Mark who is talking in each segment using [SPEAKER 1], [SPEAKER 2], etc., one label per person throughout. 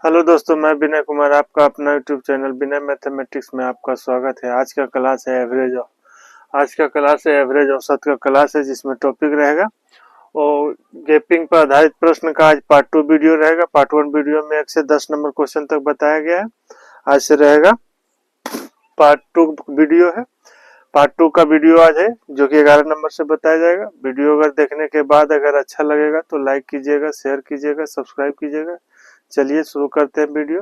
[SPEAKER 1] Hello दोस्तों, मैं विनय कुमार, आपका अपना यूट्यूब चैनल विनय मैथमेटिक्स में आपका स्वागत है। आज का क्लास है एवरेज औसत का क्लास है, जिसमें टॉपिक रहेगा और गैपिंग पर आधारित प्रश्न का आज पार्ट 2 वीडियो रहेगा। पार्ट 1 वीडियो में 1 से 10 नंबर क्वेश्चन तक बताया गया है। आज से रहेगा पार्ट 2 वीडियो है। पार्ट 2 का वीडियो आज है, जो कि 11 नंबर से बताया जाएगा। वीडियो अगर देखने के बाद अगर अच्छा लगेगा तो लाइक कीजिएगा, शेयर कीजिएगा, सब्सक्राइब कीजिएगा। चलिए शुरू करते हैं वीडियो।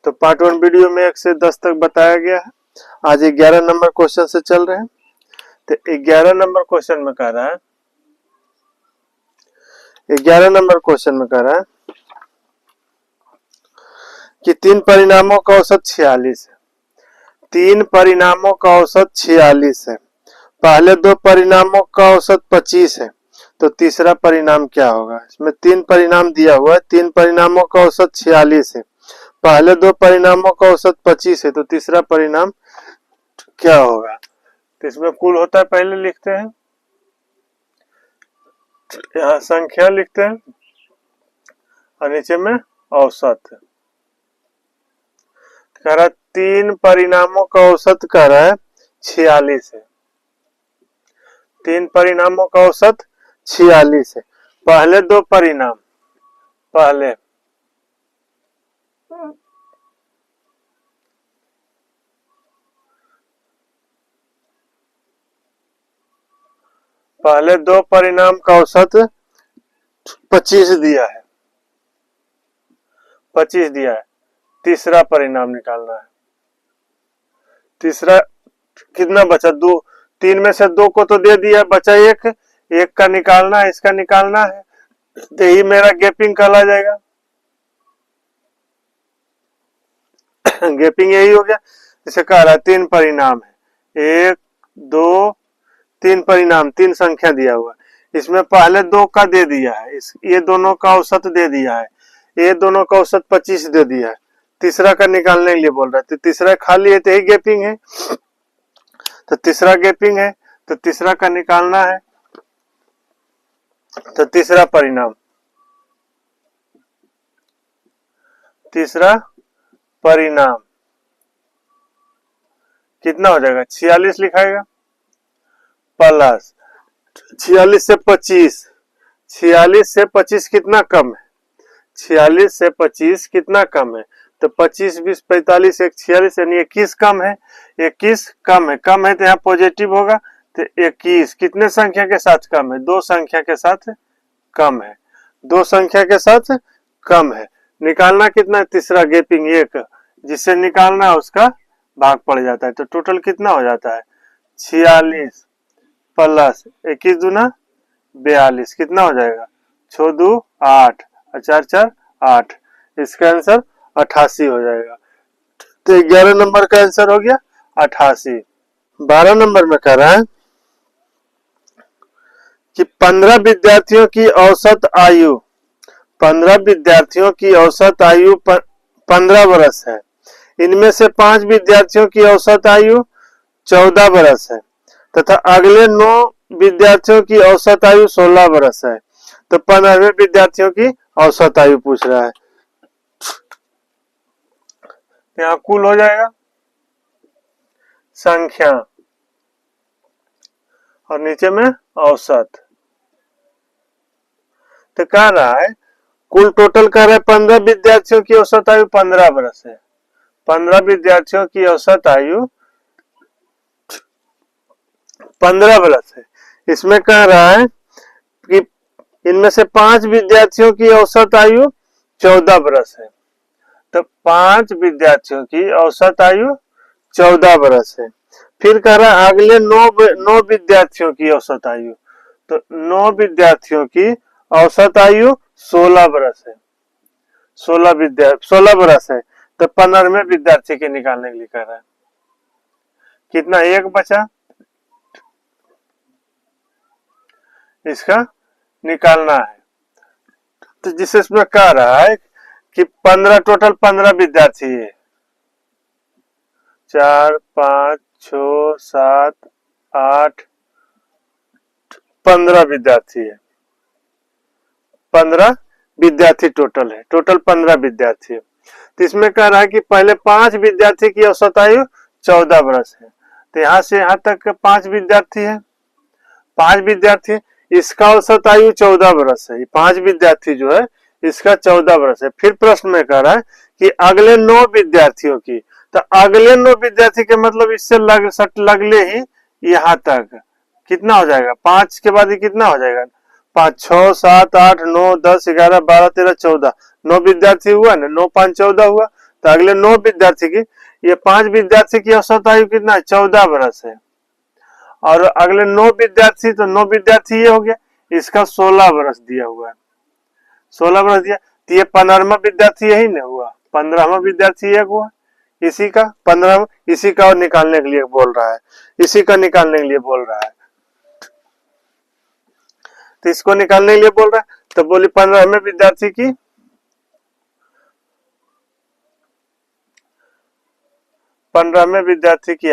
[SPEAKER 1] तो पार्ट 1 वीडियो में 1 से 10 तक बताया गया है। आज 11 नंबर क्वेश्चन से चल रहे हैं। तो 11 नंबर क्वेश्चन में कह रहा है 11 नंबर क्वेश्चन में कह रहा है कि 3 परिणामों का औसत 46 है। 3 परिणामों का औसत 46 है। पहले 2 परिणामों का औसत 25 है, तो तीसरा परिणाम क्या होगा? इसमें 3 परिणाम दिया हुआ है। 3 परिणामों का औसत 46 है, पहले 2 परिणामों का औसत 25 है, तो तीसरा परिणाम क्या होगा? तो इसमें कुल होता है, पहले लिखते हैं, यहाँ संख्या लिखते हैं और नीचे में औसत। कह रहा 3 परिणामों का औसत कह रहा है 46 है। 3 परिणामों का औसत 46 है। पहले 2 परिणाम, पहले 2 परिणाम का औसत 25 दिया है। 25 दिया है। तीसरा परिणाम निकालना है। तीसरा कितना बचा? 2। 3 में से 2 को तो दे दिया, बचा 1। 1 का निकालना है, इसका निकालना है। तो यही मेरा गैपिंग कहला जाएगा। गैपिंग यही हो गया। इसे कह रहा है 3 परिणाम है, 1 2 3 परिणाम, 3 संख्या दिया हुआ है। इसमें पहले 2 का दे दिया है, ये दोनों का औसत दे दिया है, ये दोनों का औसत 25 दे दिया है। तीसरा का निकालने के लिए बोल रहा है, तो तीसरा खाली है, तो यही गैपिंग है। तो तीसरा गैपिंग है, तो तीसरा का निकालना है। तो तीसरा परिणाम कितना हो जाएगा? 46 लिखाएगा प्लस 46 से 25। 46 से 25 कितना कम है? 46 से 25 कितना कम है? तो 25 20 45 1 46, यानी 21 कम है। 21 कम है। कम है तो यहाँ पॉजिटिव होगा। तो 21 कितने संख्या के साथ कम है? 2 संख्या के साथ कम है। 2 संख्या के साथ कम है। निकालना कितना है? तीसरा गैपिंग 1, जिससे निकालना है उसका भाग पड़ जाता है। तो टोटल कितना हो जाता है? 46 प्लस 21 दूना 42, कितना हो जाएगा? 6 2 8 और 4 4 8। इसका आंसर 88 हो जाएगा। तो 11 नंबर का आंसर हो गया 88। 12 नंबर में कह रहा है कि 15 विद्यार्थियों की औसत आयु 15 विद्यार्थियों की औसत आयु 15 वर्ष है। इनमें से 5 विद्यार्थियों की औसत आयु 14 वर्ष है तथा अगले 9 विद्यार्थियों की औसत आयु 16 वर्ष है। तो 15वें विद्यार्थियों की औसत आयु पूछ रहा है। यहाँ कुल हो जाएगा संख्या और नीचे में औसत। तो कह रहा है कुल टोटल कह रहा है 15 विद्यार्थियों की औसत आयु 15 वर्ष है। 15 विद्यार्थियों की औसत आयु 15 वर्ष है। इसमें कह रहा है कि इनमें से 5 विद्यार्थियों की औसत आयु 14 वर्ष है। तो 5 विद्यार्थियों की औसत आयु 14 वर्ष है। फिर कह रहा है अगले 9 विद्यार्थियों की औसत आयु। तो 9 विद्यार्थियों की औसत आयु 16 वर्ष है। 16 वर्ष है। तो 15वें विद्यार्थी के निकालने के लिए कह रहा है। कितना? 1 बचा, इसका निकालना है। तो जिस इसमें कह रहा है कि 15 टोटल 15 विद्यार्थी है। 4 5 6 7 8 15 विद्यार्थी है, 15 विद्यार्थी टोटल है, टोटल 15 विद्यार्थी है। तो इसमें कह रहा है कि पहले 5 विद्यार्थी की औसत आयु 14 वर्ष है, तो यहाँ से यहाँ तक 5 विद्यार्थी है, 5 विद्यार्थी, इसका औसत आयु 14 वर्ष है, 5 विद्यार्थी जो है इसका 14 वर्ष है। फिर प्रश्न में कह रहा है कि अगले 9 विद्यार्थियों की, तो अगले 9 विद्यार्थी के मतलब इससे लगले ही यहाँ तक कितना हो जाएगा, 5 के बाद ही कितना हो जाएगा, 5 6 7 8 9 10 11 12 13 14, 9 विद्यार्थी हुआ ना, 9 5 14 हुआ। तो अगले 9 विद्यार्थी की, ये 5 विद्यार्थी की औसत आयु कितना है, 14 वर्ष है। और अगले 9 विद्यार्थी, तो 9 विद्यार्थी ये हो गया, इसका 16 वर्ष दिया हुआ है, 16 वर्ष दिया। तो ये 15वां विद्यार्थी यही नहीं हुआ, 15वां विद्यार्थी एक हुआ, इसी का 15, इसी का और निकालने के लिए बोल रहा है, इसी का निकालने के लिए बोल रहा है। तो इसको निकालने के लिए बोल रहा है, तो बोली 15वें विद्यार्थी की, 15वें विद्यार्थी की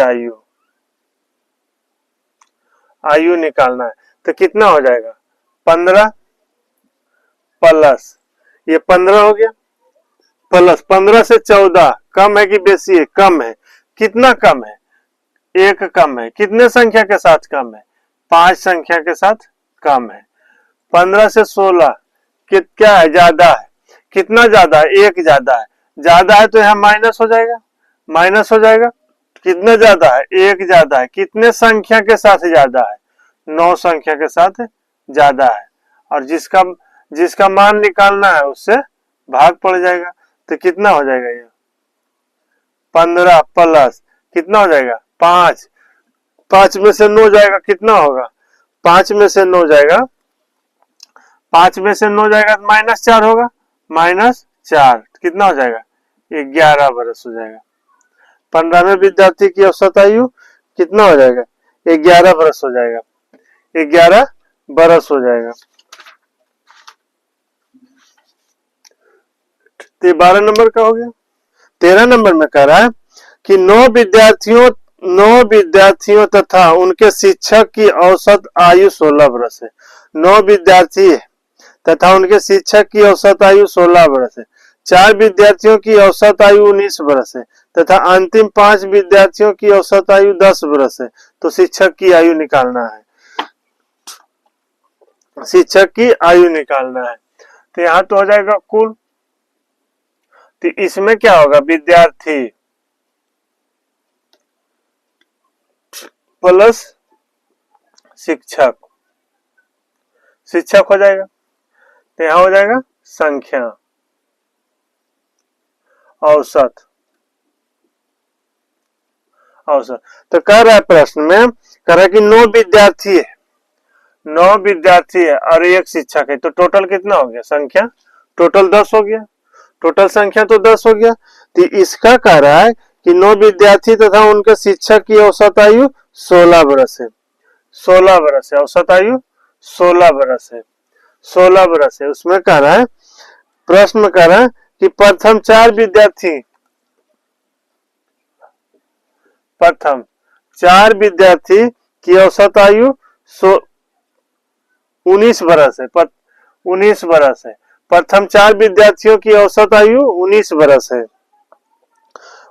[SPEAKER 1] आयु निकालना है। तो कितना हो जाएगा, 15 प्लस ये 15 हो गया, प्लस 15 से 14 कम है कि बेसी है, कम है, कितना कम है, 1 कम है, कितने संख्या के साथ कम है, 5 संख्या के साथ कम है। 15 से 16 क्या है, ज्यादा है, कितना ज्यादा है, 1 ज्यादा है, ज्यादा है तो यहाँ माइनस हो जाएगा, माइनस हो जाएगा, कितना ज्यादा है, 1 ज्यादा है, कितने संख्या के साथ ज्यादा है, 9 संख्या के साथ ज्यादा है, और जिसका मान निकालना है उससे भाग पड़ जाएगा। तो कितना हो जाएगा, ये 15 प्लस कितना हो जाएगा, 5, 5 में से 9 जाएगा, कितना होगा, 5 में से 9 जाएगा, 5 में से 9 जाएगा तो -4 होगा, -4 कितना हो जाएगा, 11 वर्ष हो जाएगा। 15वें विद्यार्थी की औसत आयु कितना हो जाएगा, 11 वर्ष हो जाएगा, 11 वर्ष हो जाएगा। तो 12 नंबर का हो गया। 13 नंबर में कह रहा है कि 9 विद्यार्थियों तथा उनके शिक्षक की औसत आयु 16 वर्ष है। 9 विद्यार्थी तथा उनके शिक्षक की औसत आयु 16 वर्ष है। 4 विद्यार्थियों की औसत आयु 19 वर्ष है तथा अंतिम 5 विद्यार्थियों की औसत आयु 10 वर्ष है। तो शिक्षक की आयु निकालना है, शिक्षक की आयु निकालना है। तो यहाँ तो हो जाएगा कुल, तो इसमें क्या होगा, विद्यार्थी प्लस शिक्षक, शिक्षक हो जाएगा, तो यहां हो जाएगा संख्या, औसत, औसत। तो कह रहा है प्रश्न में, कह रहा है कि 9 विद्यार्थी है, 9 विद्यार्थी है और 1 शिक्षक है, तो टोटल कितना हो गया, संख्या टोटल 10 हो गया, टोटल संख्या तो 10 हो गया। तो इसका कह रहा है कि 9 विद्यार्थी तथा उनके शिक्षक की औसत आयु 16 वर्ष है, 16 वर्ष है, औसत आयु 16 वर्ष है, 16 वर्ष है। उसमें कह रहा है, प्रश्न कह रहा है कि प्रथम 4 विद्यार्थी की औसत आयु 19 वर्ष है, 19 वर्ष है। प्रथम 4 विद्यार्थियों की औसत आयु 19 वर्ष है,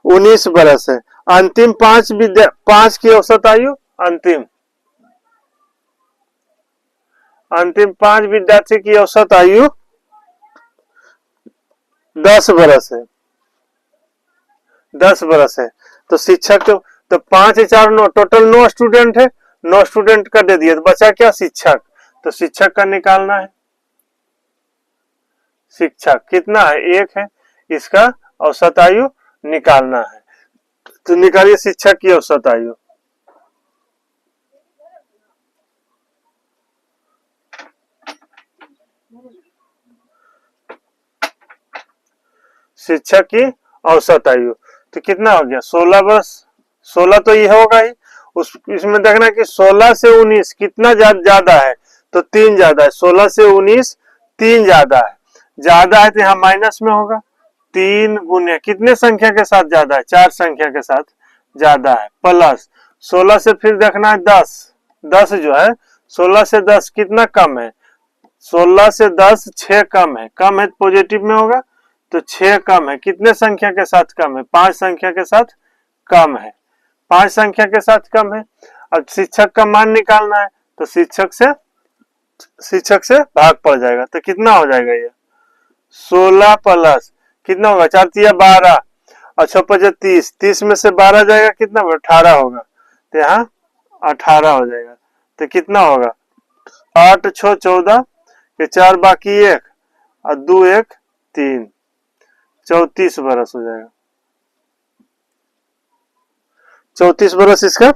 [SPEAKER 1] 19 वर्ष है। अंतिम 5 की औसत आयु, अंतिम 5 विद्यार्थी की औसत आयु 10 वर्ष है, 10 वर्ष है। तो शिक्षक तो 5 4 9, टोटल 9 स्टूडेंट है, 9 स्टूडेंट का दे दिया, तो बचा क्या, शिक्षक। तो शिक्षक का निकालना है, शिक्षक कितना है, 1 है, इसका औसत आयु निकालना है। तो निकालिए शिक्षक की औसत आयु, शिक्षक की औसत आयु तो कितना हो गया, 16 वर्ष। 16 तो ये होगा ही, इसमें देखना कि 16 से 19 कितना ज्यादा है, तो 3 ज्यादा है, 16 से 19 3 ज्यादा है, ज्यादा है तो यहाँ माइनस में होगा, 3 गुने कितने संख्या के साथ ज्यादा है, 4 संख्या के साथ ज्यादा है, प्लस 16 से फिर देखना है 10 जो है 16 से 10 कितना कम है? 16 से 10 6 कम है, कम है तो पॉजिटिव में होगा, तो 6 कम है, कितने संख्या के साथ कम है? 5 संख्या के साथ कम है, 5 संख्या के साथ कम है। अब शिक्षक का मान निकालना है, तो शिक्षक से भाग पड़ जाएगा, तो कितना हो जाएगा ये? 16 प्लस कितना होगा? 4 तिया 12 और 6 5 30, 30 में से 12 जाएगा, कितना होगा? 18 होगा, तो यहाँ 18 हो जाएगा, तो कितना होगा? 8 6 14, ये 4 बाकी 1 और 2 1 3, 34 बरस हो जाएगा। 34 बरस इसका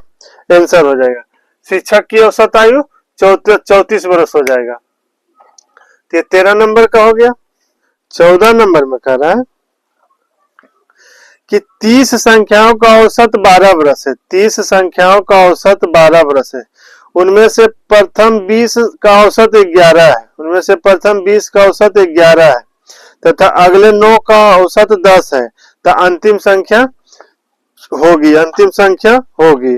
[SPEAKER 1] आंसर हो जाएगा। शिक्षक की औसत आयु 34 बरस हो जाएगा। तो ये 13 नंबर का हो गया। 14 नंबर में कह रहा है कि 30 संख्याओं का औसत 12 बरस है। 30 संख्याओं का औसत 12 बरस है। उनमें से प्रथम 20 का औसत 11 है। उनमें से प्रथम 20 का औसत 11 है तथा अगले 9 का औसत 10 है, तो अंतिम संख्या होगी।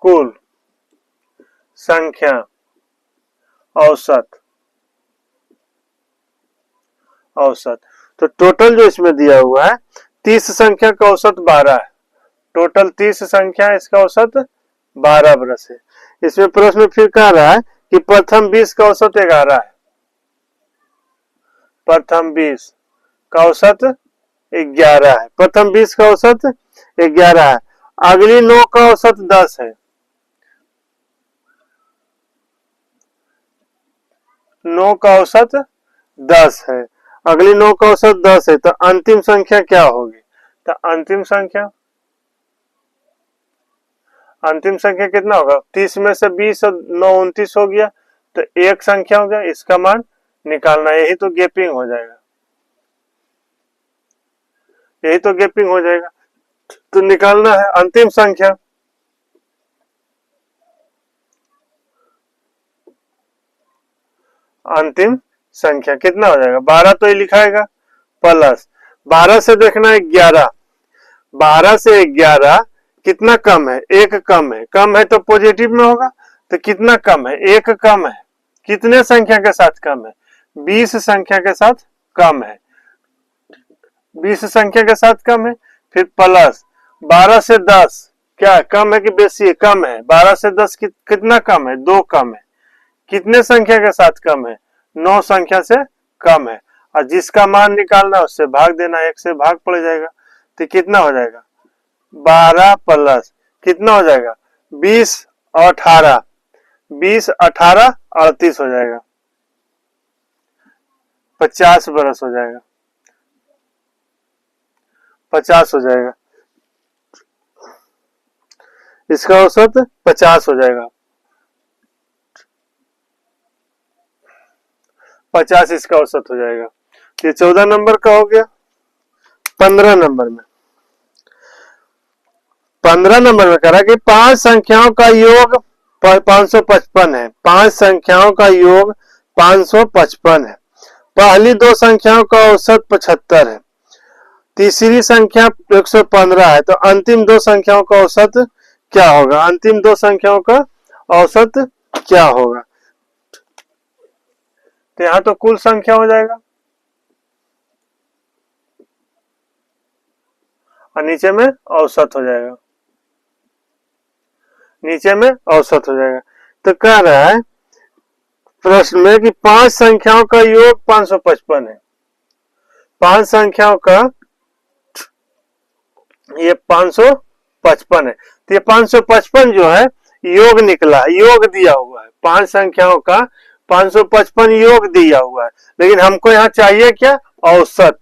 [SPEAKER 1] कुल संख्या औसत तो टोटल जो इसमें दिया हुआ है 30 संख्या का औसत 12 है। टोटल 30 संख्या इसका औसत 12 बरस है। इसमें प्रश्न फिर कह रहा है कि प्रथम 20 का औसत 11 है। प्रथम 20 का औसत 11 है। प्रथम 20 का औसत 11 है। अगली 9 का औसत 10 है। 9 का औसत 10 है। अगली 9 का औसत 10 है, तो अंतिम संख्या क्या होगी? तो अंतिम संख्या कितना होगा? 30 में से 20 और 9 29 हो गया, तो एक संख्या हो गया, इसका मान निकालना। यही तो गैपिंग हो जाएगा, तो निकालना है अंतिम संख्या। अंतिम संख्या कितना हो जाएगा? 12 तो ये लिखाएगा प्लस 12 से देखना है 11। 12 से 11 कितना कम है? 1 कम है। कम है तो पॉजिटिव में होगा, तो कितना कम है? 1 कम है। कितने संख्या के साथ कम है? 20 संख्या के साथ कम है। 20 संख्या के साथ कम है। फिर प्लस 12 से 10 क्या कम है कि बेसी है? कम है। 12 से 10 कितना कम है? 2 कम है। कितने संख्या के साथ कम है? 9 संख्या से कम है। और जिसका मान निकालना है उससे भाग देना, 1 से भाग पड़ जाएगा, तो कितना हो जाएगा? 12 प्लस कितना हो जाएगा? 20 और 18, 20 18 38 हो जाएगा। 50 बरस हो जाएगा। 50 हो जाएगा। इसका औसत 50 हो जाएगा। 50 इसका औसत हो जाएगा। ये 14 नंबर का हो गया। 15 नंबर में कह रहा है कि 5 संख्याओं का योग 555 है। 5 संख्याओं का योग 555 है। पहली 2 संख्याओं का औसत 75 है। तीसरी संख्या 115 है, तो अंतिम 2 संख्याओं का औसत क्या होगा? अंतिम 2 संख्याओं का औसत क्या होगा? तो यहां तो कुल संख्या हो जाएगा और नीचे में औसत हो जाएगा। तो कह रहा है प्रश्न में कि 5 संख्याओं का योग 555 है। 5 संख्याओं का ये 555 है, तो ये 555 जो है योग निकला, योग दिया हुआ है। 5 संख्याओं का 555 योग दिया हुआ है, लेकिन हमको यहाँ चाहिए क्या? औसत।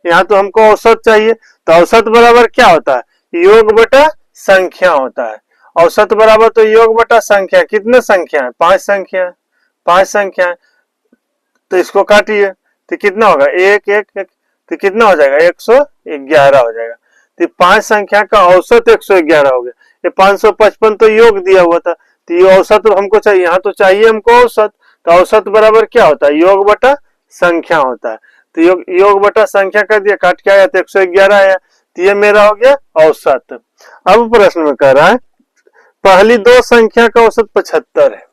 [SPEAKER 1] यहाँ तो हमको औसत चाहिए, तो औसत बराबर क्या होता है? योग बटा संख्या होता है। औसत बराबर तो योग बटा संख्या। कितने संख्या है? 5 संख्या है। 5 संख्या है, तो इसको काटिए, तो कितना होगा? 1 1 1, तो कितना हो जाएगा? 111 हो जाएगा। तो 5 संख्या का औसत 111 हो गया। ये 555 तो योग दिया हुआ था, तो ये औसत तो हमको चाहिए। यहाँ तो चाहिए हमको औसत, तो औसत बराबर क्या होता है? योग बटा संख्या होता है। तो योग बटा संख्या कर दिया, काट के आया तो 111 आया, तो ये मेरा हो गया औसत। अब प्रश्न में कह रहा है पहली दो संख्या का औसत 75 है।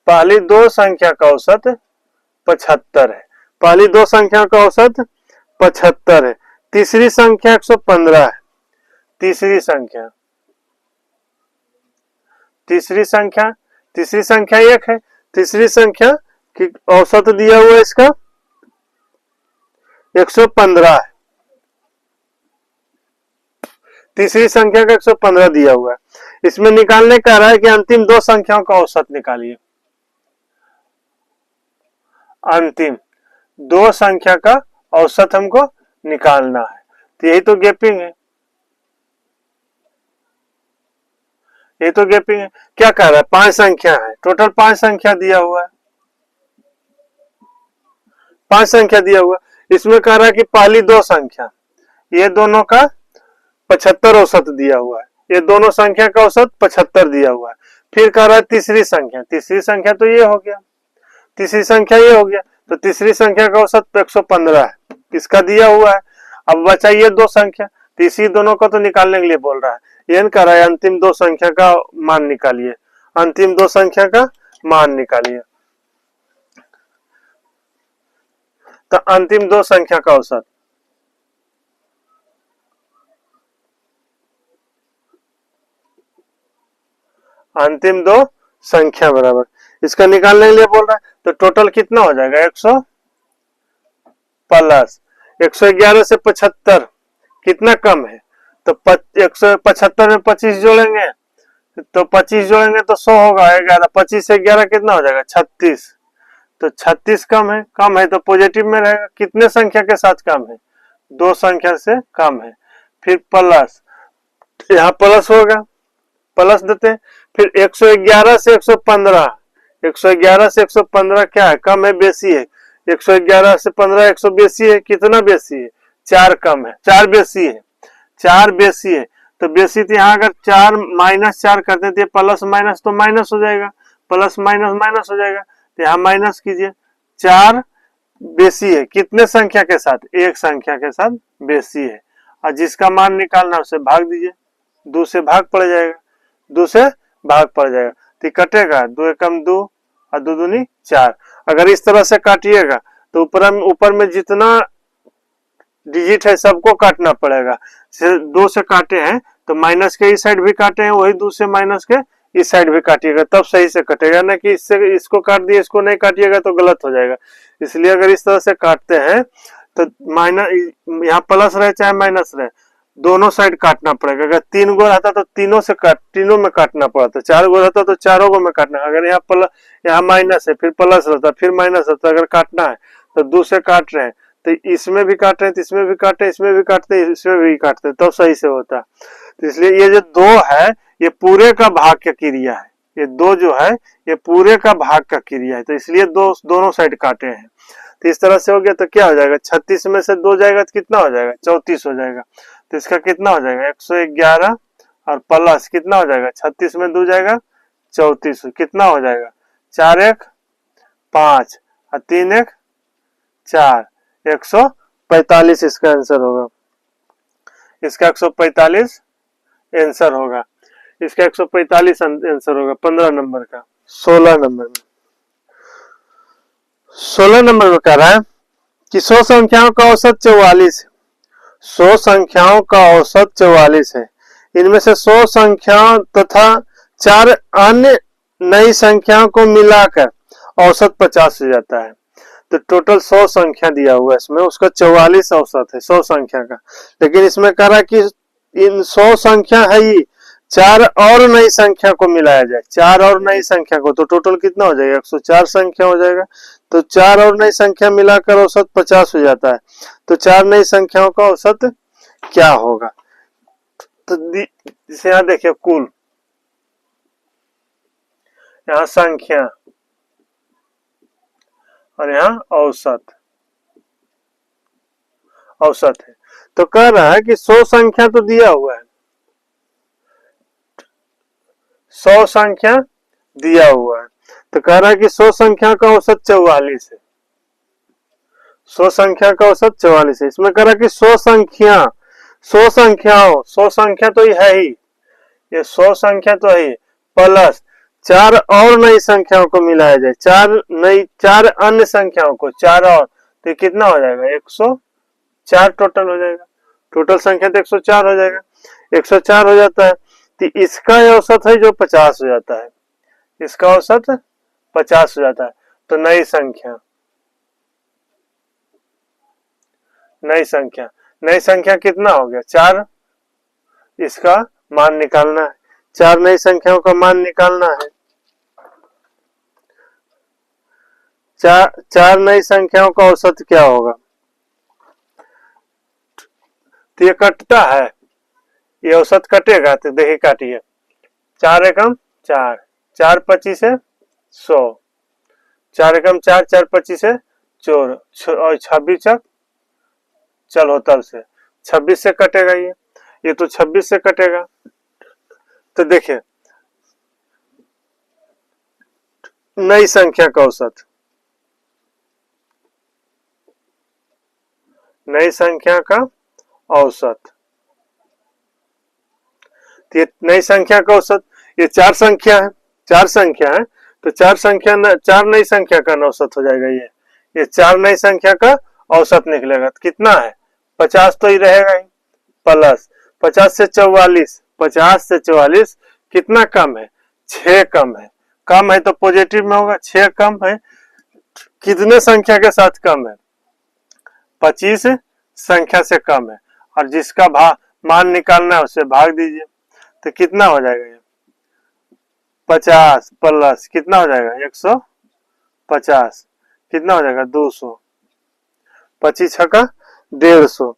[SPEAKER 1] पहली दो संख्या का औसत 75 है। पहली दो संख्या का औसत 75 है। तीसरी संख्या 115 है। तीसरी संख्या एक है। तीसरी संख्या की औसत दिया हुआ है इसका 115 है। तीसरी संख्या का 115 दिया हुआ है। इसमें निकालने का रहा है कि अंतिम दो संख्याओं का औसत निकालिए। अंतिम दो संख्या का औसत हमको निकालना है, तो यही तो गैपिंग है। ये तो गैपिंग है। क्या कह रहा है? 5 संख्या है, टोटल 5 संख्या दिया हुआ है। 5 संख्या दिया हुआ। इसमें कह रहा है कि पहली दो संख्या, ये दोनों का 75 औसत दिया हुआ है। ये दोनों संख्या का औसत 75 दिया हुआ है। फिर कह रहा है तीसरी संख्या तो ये हो गया, तीसरी संख्या ये हो गया, तो तीसरी संख्या का औसत 115 है, इसका दिया हुआ है। अब बचा ये दो संख्या, तो इसी दोनों को तो निकालने के लिए बोल रहा है। ये कह रहा है अंतिम दो संख्या का मान निकालिए। अंतिम दो संख्या का मान निकालिए। तो अंतिम दो संख्या का औसत, अंतिम दो संख्या बराबर इसका निकालने के लिए बोल रहा है। तो टोटल कितना हो जाएगा? 100 प्लस 111 से 75 कितना कम है? तो 175 में 25 जोड़ेंगे तो 25 जोड़ेंगे तो 100 होगा। 11 25 से 11 कितना हो जाएगा? 36। तो 36 कम है तो पॉजिटिव में रहेगा। कितने संख्या के साथ कम है? दो संख्या से कम है। फिर प्लस, यहाँ प्लस होगा, प्लस देते हैं। फिर 111 से 115, 111 से 115 क्या है? कम है, बेसी है। 111 से 15 100 बेसी है। कितना बेसी है? 4 कम है, 4 बेसी है, 4 बेसी है। तो बेसी तो यहाँ अगर 4 माइनस 4 करते थे, प्लस माइनस तो माइनस हो जाएगा, प्लस माइनस माइनस हो जाएगा, तो यहाँ माइनस कीजिए। 4 बेसी है, कितने संख्या के साथ? एक संख्या के साथ बेसी है। और जिसका मान निकालना उसे भाग दीजिए, 2 से भाग पड़ जाएगा, 2 से भाग पड़ जाएगा। तो कटेगा 2 एकम 2 और 2 दूनी 4। अगर इस तरह से काटिएगा तो ऊपर में जितना डिजिट है सबको काटना पड़ेगा। 2 से काटे हैं तो माइनस के इस साइड भी काटे हैं, वही 2 से माइनस के इस साइड भी काटिएगा, तब सही से कटेगा। ना कि इससे इसको काट दिए इसको नहीं काटिएगा तो गलत हो जाएगा। इसलिए अगर इस तरह से काटते हैं तो माइनस, यहाँ प्लस रहे चाहे माइनस रहे, दोनों साइड काटना पड़ेगा। अगर 3 गो रहता तो तीनों में काटना पड़ता, 4 गो रहता तो चारों गो में काटना। अगर यहाँ माइनस है, फिर प्लस रहता, फिर माइनस रहता, अगर काटना है तो 2 से काट रहे हैं तो इसमें भी काट रहे हैं, तो इसमें भी काटे, इसमें भी काटते, इसमें भी काटते, तब सही से होता। तो इसलिए ये जो 2 है ये पूरे का भाग का क्रिया है। ये 2 जो है ये पूरे का भाग का क्रिया है, तो इसलिए दोनों साइड काटे हैं। तो इस तरह से हो गया। तो क्या हो जाएगा? 36 में से 2 जाएगा तो कितना हो जाएगा? 34 हो जाएगा। तो इसका कितना हो जाएगा? 111 और प्लस कितना हो जाएगा? 36 में 2 जाएगा 34, कितना हो जाएगा? 4 1 5 और 3 1 4, 145 इसका आंसर होगा। इसका 145 आंसर होगा। इसका 145 आंसर होगा 15 नंबर का। 16 नंबर में कह रहा है कि 100 संख्याओं का औसत 44 है। 100 संख्याओं का औसत 44 है। इनमें से 100 संख्याओं तथा 4 अन्य नई संख्याओं को मिलाकर औसत 50 हो जाता है। तो टोटल 100 संख्या दिया हुआ है इसमें, उसका 44 औसत है 100 संख्या का। लेकिन इसमें कह रहा है कि इन 100 संख्या है ही, 4 और नई संख्या को मिलाया जाए, 4 और नई संख्या को, तो टोटल कितना हो जाएगा? 104 संख्या हो जाएगा। तो 4 और नई संख्या मिलाकर औसत 50 हो जाता है। तो 4 नई संख्याओं का औसत क्या होगा? तो इसे यहाँ देखिए, कुल यहाँ संख्या और यहाँ औसत है। तो कह रहा है कि 100 संख्या तो दिया हुआ है, 100 संख्या दिया हुआ है। तो कह रहा है कि 100 संख्या का औसत 44 है। 100 संख्या का औसत 44 है। इसमें कह रहा है कि 100 संख्या 100 संख्याओं, 100 संख्या तो ये है ही, ये 100 संख्या तो है ही, प्लस 4 और नई संख्याओं को मिलाया जाए, 4 अन्य संख्याओं को, 4 और, तो कितना हो जाएगा 104 टोटल हो जाएगा। टोटल संख्या तो 104 हो जाएगा, 104 हो जाता है। तो इसका औसत है जो 50 हो जाता है, इसका औसत 50 हो जाता है। तो नई संख्या, नई संख्या, नई संख्या कितना हो गया 4, इसका मान निकालना है, 4 नई संख्याओं का मान निकालना है। 4 नई संख्याओं का औसत क्या होगा, तो ये कटता है, ये औसत कटेगा, तो देखिए काटिए, 4 एकम 4, 4 25 है 100, 4 एकम 4, 4 25 है 4, और 26 चक चल होतल से 26 से कटेगा, ये तो 26 से कटेगा। तो देखिए नई संख्या का औसत, नई संख्या का औसत, तो ये नई संख्या का औसत, ये 4 संख्या है, 4 संख्या है, तो 4 संख्या 4 नई संख्या का औसत हो जाएगा, ये 4 नई संख्या का औसत निकलेगा। तो कितना है 50 तो ही रहेगा ही, प्लस 50 से 44, 50 से 44 कितना कम है 6 कम है, कम है तो पॉजिटिव में होगा, 6 कम है, कितने संख्या के साथ कम है 25 संख्या से कम है, और जिसका मान निकालना है उससे भाग दीजिए, तो कितना हो जाएगा ये 50 प्लस कितना हो जाएगा 150, कितना हो जाएगा 200, 25 छक्का 150,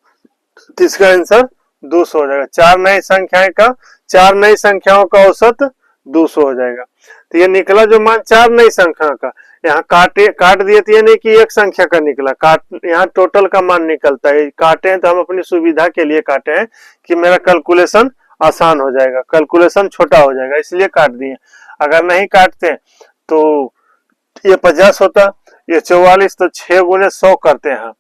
[SPEAKER 1] तो इसका आंसर 200 हो जाएगा। 4 नई संख्याएं का, 4 नई संख्याओं का औसत 200 हो जाएगा। तो ये निकला जो मान 4 नई संख्या का, यहाँ काट दिए तो ये नहीं कि एक संख्या का निकला, यहाँ टोटल का मान निकलता है, काटे हैं तो हम अपनी सुविधा के लिए काटे हैं कि मेरा कैलकुलेशन आसान हो जाएगा, कैलकुलेशन छोटा हो जाएगा, इसलिए काट दिए। अगर नहीं काटते तो ये 50 होता, ये 44, तो 6 गुने 100 करते हैं,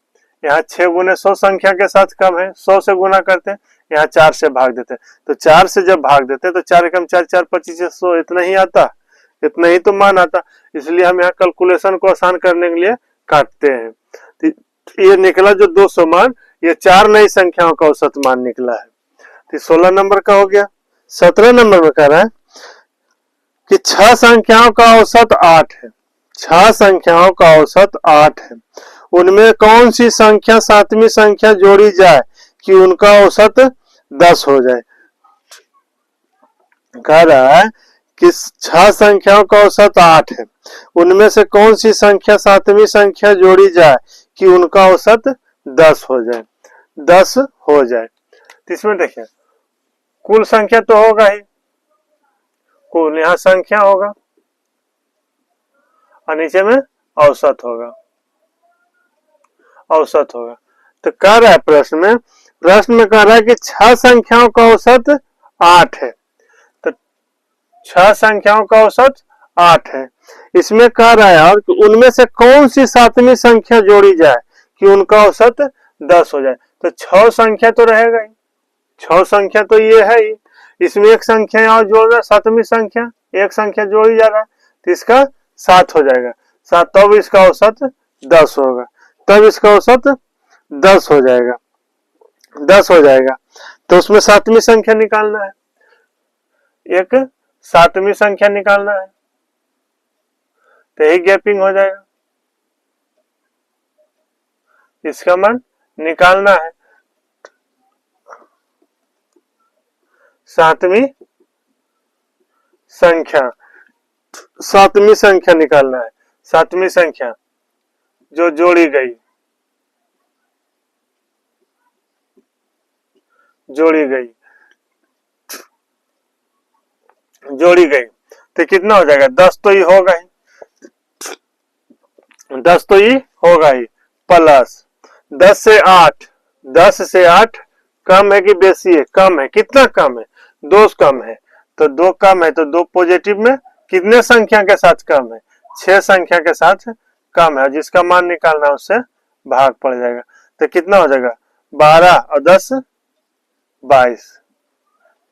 [SPEAKER 1] यहाँ 6 गुने 100 संख्या के साथ कम है, 100 से गुना करते हैं, यहाँ 4 से भाग देते हैं, तो 4 से जब भाग देते हैं तो 4 एकम 4, 4 25 100, इतना ही आता, इतना ही तो मान आता, इसलिए हम यहाँ कैलकुलेशन को आसान करने के लिए काटते हैं। तो ये निकला जो 200 मान, ये 4 नई संख्याओं का औसत मान निकला है। तो 16 नंबर का हो गया। 17 नंबर में कह रहा है कि 6 संख्याओं का औसत 8 है, 6 संख्याओं का औसत 8 है, उनमें कौन सी संख्या 7वीं संख्या जोड़ी जाए कि उनका औसत 10 हो जाए। कह रहा है कि 6 संख्याओं का औसत 8 है, उनमें से कौन सी संख्या 7वीं संख्या जोड़ी जाए कि उनका औसत 10 हो जाए, 10 हो जाए। तो इसमें देखिए कुल संख्या तो होगा ही, कुल यहाँ संख्या होगा और नीचे में औसत होगा, औसत होगा। तो कह रहा है प्रश्न में कह रहा है कि 6 संख्याओं का औसत 8 है, तो 6 संख्याओं का औसत 8 है, इसमें कह रहा है और उनमें से कौन सी 7वीं संख्या जोड़ी जाए कि उनका औसत 10 हो जाए। तो 6 संख्या तो रहेगा ही, 6 संख्या तो ये है ही, इसमें एक संख्या और जोड़ रहा है, 7वीं संख्या, एक संख्या जोड़ी जा रहा है, तो इसका 7 हो जाएगा, 7, तब इसका औसत 10 होगा, तब इसका औसत 10 हो जाएगा, 10 हो जाएगा। तो उसमें 7वीं संख्या निकालना है, एक 7वीं संख्या निकालना है, तो यही गैपिंग हो जाएगा, इसका मान निकालना है। 7वीं संख्या, 7वीं संख्या निकालना है, 7वीं संख्या जो जोड़ी गई, जोड़ी गई, जोड़ी गई, तो कितना हो जाएगा 10 तो ही होगा ही, 10 तो ही होगा ही, प्लस 10 से 8, 10 से 8 कम है कि बेसी है, कम है, कितना कम है 2 कम है, तो 2 कम है, तो 2 पॉजिटिव में कितने संख्या के साथ कम है 6 संख्या के साथ कम है, जिसका मान निकालना है उससे भाग पड़ जाएगा, तो कितना हो जाएगा 12 और 10 22,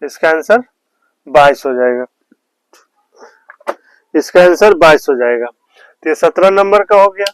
[SPEAKER 1] इसका आंसर 22 हो जाएगा, इसका आंसर 22 हो जाएगा। तो ये 17 नंबर का हो गया।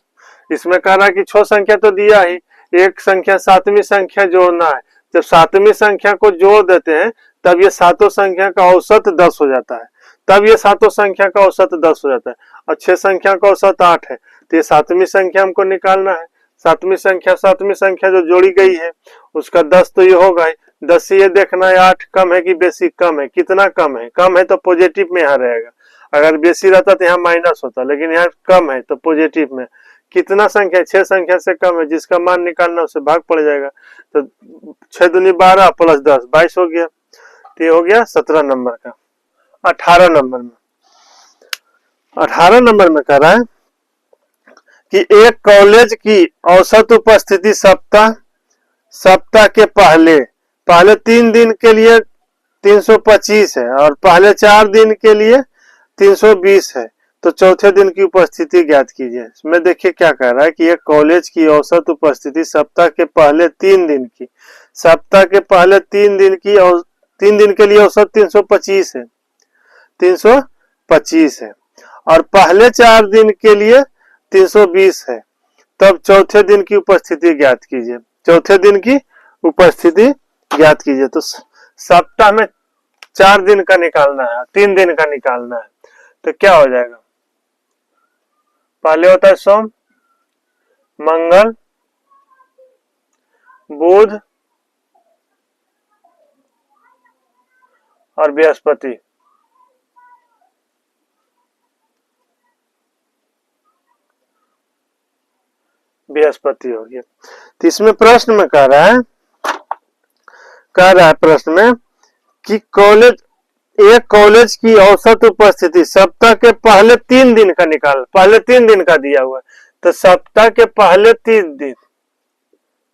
[SPEAKER 1] इसमें कह रहा है कि 6 संख्या तो दिया ही, एक संख्या सातवीं संख्या जोड़ना है। जब सातवीं संख्या को जोड़ देते हैं तब ये सातों संख्या का औसत 10 हो जाता है, तब ये सातों संख्या का औसत 10 हो जाता है। और 6 संख्या का औसत 8 है, तो ये सातवीं संख्या हमको निकालना है। सातवीं संख्या जो जोड़ी गई है उसका 10 तो ये होगा ही। 10 से ये देखना है 8 कम है कि बेसी, कम है, कितना कम है, कम है तो पॉजिटिव में यहाँ रहेगा, अगर बेसी रहता तो यहाँ माइनस होता, लेकिन यहाँ कम है तो पॉजिटिव में। कितना संख्या, 6 संख्या से कम है, जिसका मान निकालना उससे भाग पड़ जाएगा। तो 6 दूनी 12 प्लस 10 22 हो गया। तो ये हो गया 17 नंबर का। 18 नंबर में, 18 नंबर में कह रहा है कि एक कॉलेज की औसत उपस्थिति सप्ताह के पहले 3 दिन के लिए 325 है और पहले 4 दिन के लिए 320 है, तो चौथे दिन की उपस्थिति ज्ञात कीजिए। इसमें देखिए क्या कह रहा है कि एक कॉलेज की औसत उपस्थिति सप्ताह के पहले 3 दिन की, सप्ताह के पहले 3 दिन की, 3 दिन के लिए औसत 325 है, 325 है और पहले 4 दिन के लिए 320 है, तब चौथे दिन की उपस्थिति ज्ञात कीजिए। चौथे दिन की उपस्थिति ज्ञात कीजिए। तो सप्ताह में 4 दिन का निकालना है, 3 दिन का निकालना है, तो क्या हो जाएगा? पहले होता है सोम, मंगल, बुध और बृहस्पति। बृहस्पति हो गया। तो इसमें प्रश्न में कह रहा है प्रश्न में कि एक कॉलेज की औसत उपस्थिति सप्ताह के पहले 3 दिन का निकाल, पहले 3 दिन का दिया हुआ है, तो सप्ताह के पहले 3 दिन,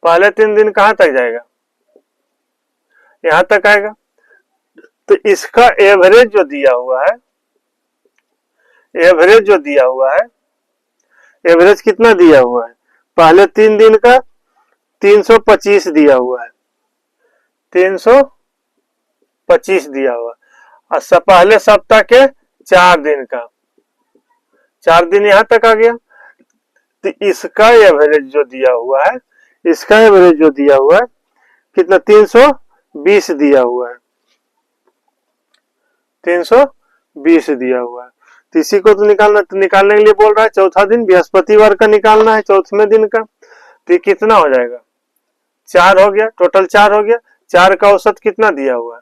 [SPEAKER 1] पहले 3 दिन कहां तक जाएगा? यहां तक आएगा। तो इसका एवरेज जो दिया हुआ है, एवरेज जो दिया हुआ है, एवरेज कितना दिया हुआ है? पहले 3 दिन का 325 दिया हुआ है, 325 दिया हुआ, और पहले सप्ताह के 4 दिन का, 4 दिन यहां तक आ गया। तो इसका एवरेज जो दिया हुआ है, इसका एवरेज जो दिया हुआ है कितना? 320 दिया हुआ है, 320 दिया हुआ है। तो इसी को तो निकालने के लिए बोल रहा है। चौथा दिन बृहस्पतिवार का निकालना है, चौथे दिन का। तो ये कितना हो जाएगा? 4 हो गया, टोटल 4 हो गया। 4 का औसत कितना दिया हुआ है?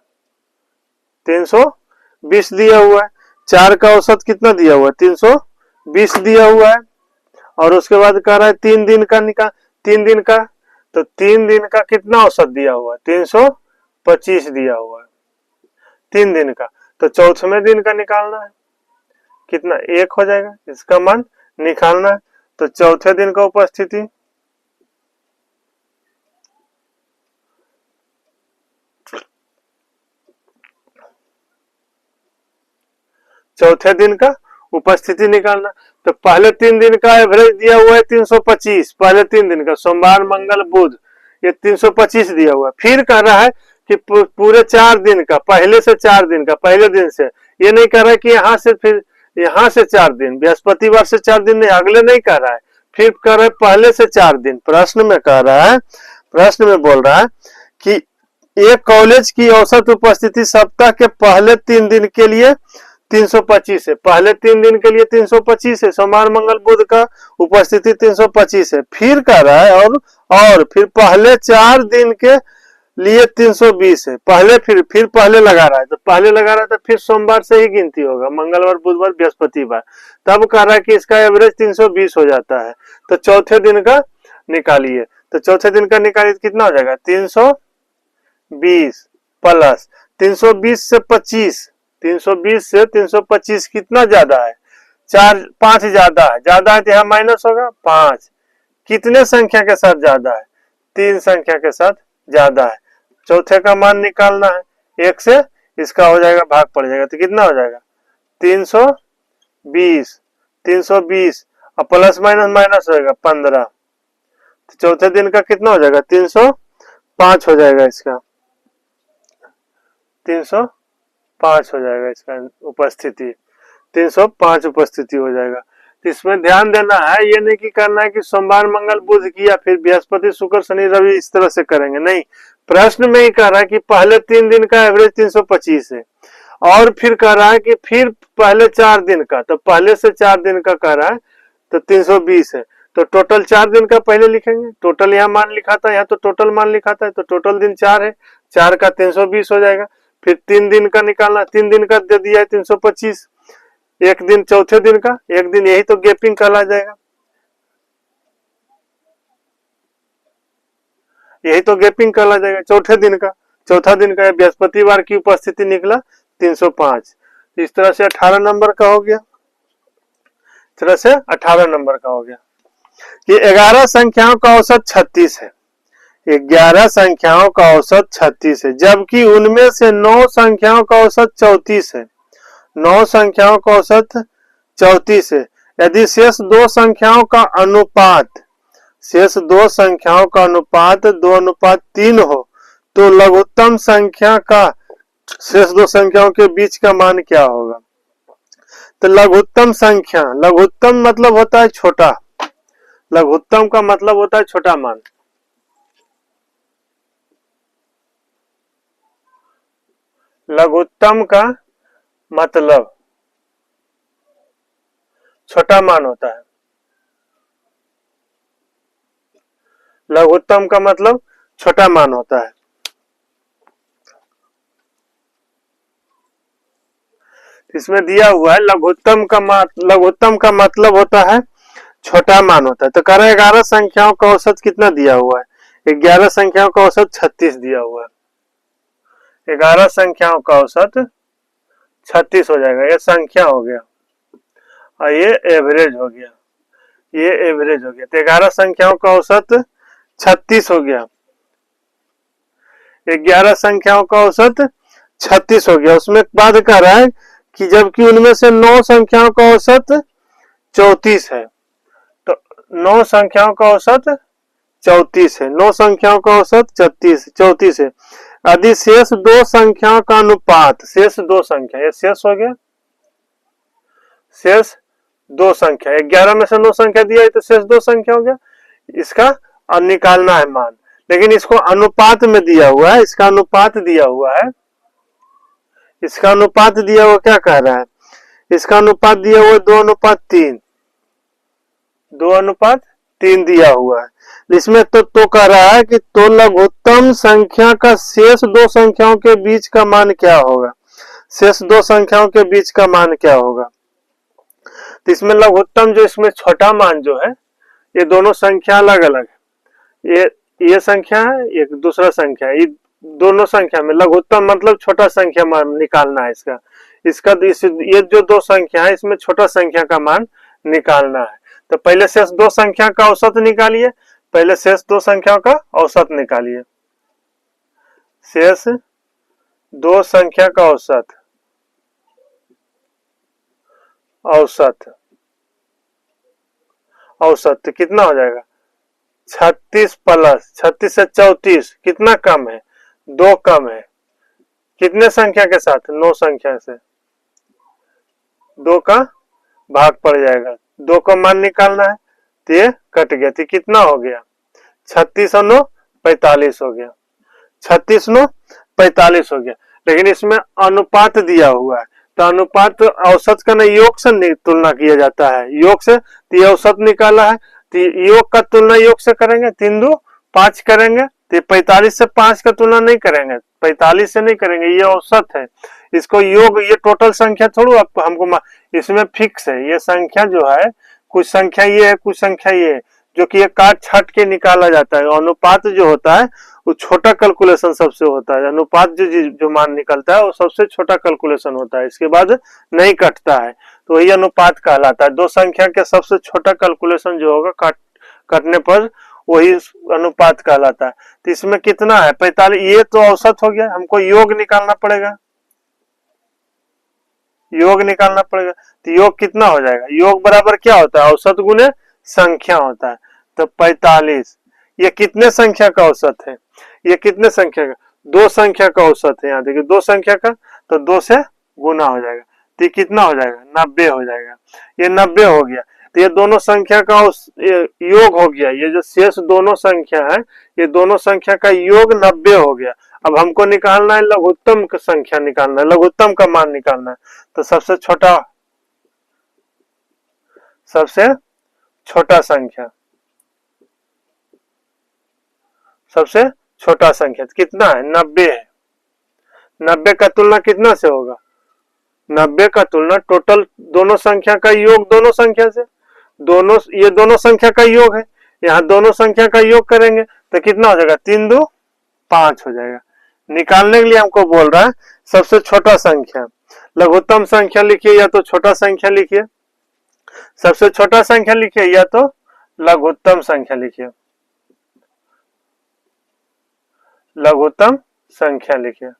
[SPEAKER 1] 320 दिया हुआ है। 4 का औसत कितना दिया हुआ है? 320 दिया हुआ है। और उसके बाद कह रहा है 3 दिन का निकाल, 3 दिन का, तो 3 दिन का कितना औसत दिया हुआ है? 325 दिया हुआ है 3 दिन का। तो चौथे दिन का निकालना है, कितना? 1 हो जाएगा, इसका मान निकालना है। तो चौथे दिन का उपस्थिति, चौथे दिन का उपस्थिति निकालना। तो पहले 3 दिन का एवरेज दिया हुआ है 325, पहले 3 दिन का, सोमवार मंगल बुध, ये 325 दिया हुआ है। फिर कह रहा है कि पूरे 4 दिन का, पहले से 4 दिन का, पहले दिन से, ये नहीं कह रहा है कि यहां से फिर यहां से 4 दिन, बृहस्पतिवार से 4 दिन नहीं, अगले नहीं कह रहा है, फिर कह रहा है पहले से 4 दिन। प्रश्न में कह रहा है, प्रश्न में बोल रहा है कि एक कॉलेज की औसत उपस्थिति सप्ताह के पहले 3 दिन के लिए 325 है, पहले 3 दिन के लिए 325 है, सोमवार मंगल बुध का उपस्थिति 325 है। फिर कह रहा है और फिर पहले 4 दिन के लिए 320 है, पहले फिर पहले लगा रहा है, तो पहले लगा रहा है तो फिर सोमवार से ही गिनती होगा, मंगलवार बुधवार बृहस्पतिवार, तब कह रहा है कि इसका एवरेज 320 हो जाता है। तो चौथे दिन का निकालिए। तो चौथे दिन का निकालिए कितना हो जाएगा? 320 प्लस 320 से 25, 320 से 325 कितना ज्यादा है? 5 ज्यादा है, तो यहाँ माइनस होगा 5। कितने संख्या के साथ ज्यादा है? 3 संख्या के साथ ज्यादा है। चौथे का मान निकालना है, 1 से इसका हो जाएगा भाग पड़ जाएगा, तो कितना हो जाएगा? 320 और प्लस माइनस माइनस होगा 15। तो चौथे दिन का कितना हो जाएगा? 305 हो जाएगा इसका। 305 हो जाएगा इसका उपस्थिति, 305 उपस्थिति हो जाएगा। तो इसमें ध्यान देना है, ये नहीं कि करना है कि सोमवार मंगल बुध किया फिर बृहस्पति शुक्र शनि रवि इस तरह से करेंगे, नहीं। प्रश्न में ही कह रहा है कि पहले 3 दिन का एवरेज 325 है और फिर कह रहा है कि फिर पहले 4 दिन का, तो पहले से 4 दिन का कह रहा है तो 320 है। तो टोटल 4 दिन का पहले लिखेंगे, टोटल यहाँ मान लिखा था, यहाँ तो टोटल मान लिखा था, तो टोटल दिन 4 है, 4 का 320 हो जाएगा। फिर 3 दिन का निकालना, 3 दिन का दे दिया है 325, एक दिन चौथे दिन का, एक दिन यही तो गैपिंग कहला जाएगा, यही तो गैपिंग कहला जाएगा चौथे दिन का। चौथा दिन का बृहस्पतिवार की उपस्थिति निकला 305, इस तरह से 18 नंबर का हो गया, इस तरह से 18 नंबर का हो गया। ये 11 संख्याओं का औसत 36 है, 11 संख्याओं का औसत 36 है, जबकि उनमें से 9 संख्याओं का औसत 34 है, 9 संख्याओं का औसत 34 है। यदि शेष 2 संख्याओं का अनुपात, शेष 2 संख्याओं का अनुपात 2:3 हो तो लघुत्तम संख्या का शेष 2 संख्याओं के बीच का मान क्या होगा। तो लघुत्तम संख्या, लघुत्तम मतलब होता है छोटा, लघुत्तम का मतलब होता है छोटा मान, लघुत्तम का मतलब छोटा मान होता है, लघुत्तम का मतलब छोटा मान होता है। इसमें दिया हुआ है लघुत्तम का मतलब होता है छोटा मान होता है। तो कह रहे 11 संख्याओं का औसत कितना दिया हुआ है, 11 संख्याओं का औसत 36 दिया हुआ है, 11 संख्याओं का औसत 36 हो जाएगा, ये संख्या हो गया और ये एवरेज हो गया, ये एवरेज हो गया। तो 11 संख्याओं का औसत 36 हो गया, 11 संख्याओं का औसत 36 हो गया। उसमें बाद कह रहा है कि जबकि उनमें से 9 संख्याओं का औसत 34 है, तो 9 संख्याओं का औसत 34 है, 9 संख्याओं का औसत 34 है। यदि शेष 2 संख्याओं का अनुपात, शेष 2 संख्या, ये शेष हो गया, शेष 2 संख्या, 11 में से 9 संख्या दिया है तो शेष 2 संख्या हो गया, इसका निकालना है मान। लेकिन इसको अनुपात में दिया हुआ है, इसका अनुपात दिया हुआ है, इसका अनुपात दिया हुआ क्या कह रहा है, इसका अनुपात दिया हुआ 2:3, 2:3 दिया हुआ है। इसमें तो कह रहा है कि तो लघुत्तम संख्या का शेष 2 संख्याओं के बीच का मान क्या होगा, शेष 2 संख्याओं के बीच का मान क्या होगा। तो इसमें लघुत्तम जो इसमें छोटा मान जो है, ये दोनों संख्या अलग अलग है, ये संख्या है, एक दूसरा संख्या है, ये दोनों संख्या में लघुत्तम मतलब छोटा संख्या मान निकालना है इसका ये जो 2 संख्या है इसमें छोटा संख्या का मान निकालना है। तो पहले शेष 2 संख्या का औसत निकालिए, पहले शेष 2 संख्याओं का औसत निकालिए, शेष 2 संख्या का औसत, औसत तो कितना हो जाएगा, 36 प्लस 36 से 34 कितना कम है, 2 कम है, कितने संख्या के साथ, 9 संख्या से 2 का भाग पड़ जाएगा, 2 का मान निकालना है, तो ये कट गया, तो कितना हो गया, 36 और 9 45 हो गया, 36 9 45 हो गया। लेकिन इसमें अनुपात दिया हुआ है, तो अनुपात औसत का ना योग से तुलना किया जाता है, योग से, तो ये औसत निकाला है, तो योग का तुलना योग से करेंगे, 3 2 5 करेंगे, तो 45 से 5 का तुलना नहीं करेंगे, 45 से नहीं करेंगे, ये औसत है, इसको योग, ये टोटल संख्या थोड़ा हमको इसमें फिक्स है, ये संख्या जो है कुछ संख्या ये है, कुछ संख्या ये है, जो कि ये काट छाट के निकाला जाता है। अनुपात जो होता है वो छोटा कैलकुलेशन सबसे होता है, अनुपात जो मान निकलता है वो सबसे छोटा कैलकुलेशन होता है, इसके बाद नहीं कटता है, तो वही अनुपात कहलाता है। 2 संख्या के सबसे छोटा कैलकुलेशन जो होगा कटने पर वही अनुपात कहलाता है। तो इसमें कितना है, 45, ये तो औसत हो गया, हमको योग निकालना पड़ेगा, योग निकालना पड़ेगा, तो योग कितना हो जाएगा, योग बराबर क्या होता है, औसत गुने संख्या होता है। तो 45 ये कितने संख्या का औसत है, ये कितने संख्या का, दो संख्या का औसत है, यहाँ देखिए दो संख्या का, तो 2 से गुना हो जाएगा, तो ये कितना हो जाएगा 90 हो जाएगा। ये 90 हो गया, तो ये दोनों संख्या का योग हो गया। ये जो शेष दोनों संख्या है, ये दोनों संख्या का योग 90 हो गया। अब हमको निकालना है लघुत्तम का संख्या निकालना है, लघुत्तम का मान निकालना है। तो सबसे छोटा संख्या, सबसे छोटा संख्या कितना है 90 है। 90 का तुलना कितना से होगा, 90 का तुलना टोटल दोनों संख्या का योग दोनों संख्या से, दोनों ये दोनों संख्या का योग है, यहाँ दोनों संख्या का योग करेंगे तो कितना हो जाएगा 3 2 5 हो जाएगा। निकालने के लिए हमको बोल रहा है सबसे छोटा संख्या, लघुत्तम संख्या लिखिए या तो छोटा संख्या लिखिए, सबसे छोटा संख्या लिखिए या तो लघुत्तम संख्या लिखिए, लघुत्तम संख्या लिखिए,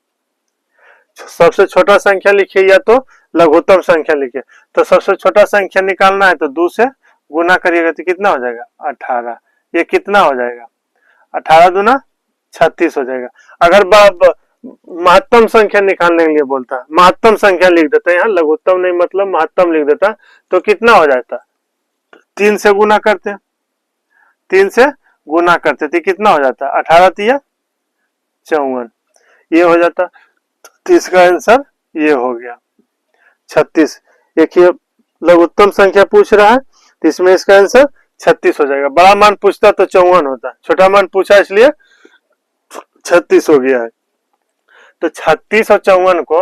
[SPEAKER 1] सबसे छोटा संख्या लिखिए या तो लघुत्तम संख्या लिखिए। तो सबसे छोटा संख्या निकालना है तो 2 से गुना करिएगा तो कितना हो जाएगा 18। ये कितना हो जाएगा 18 दूना 36 हो जाएगा। अगर महत्तम संख्या निकालने के लिए बोलता है, महत्तम संख्या लिख देता है, यहाँ लघुत्तम नहीं मतलब महत्तम लिख देता, तो कितना हो जाता 3 से गुना करते, 3 से गुना करते तो कितना हो जाता 18 तिया 54, ये हो जाता। तो इसका आंसर ये हो गया 36। एक ये लघुत्तम संख्या पूछ रहा है तो इसमें इसका आंसर 36 हो जाएगा। बड़ा मान पूछता तो 54 होता, छोटा मान पूछा इसलिए 36 हो गया है। तो 36 और 54 को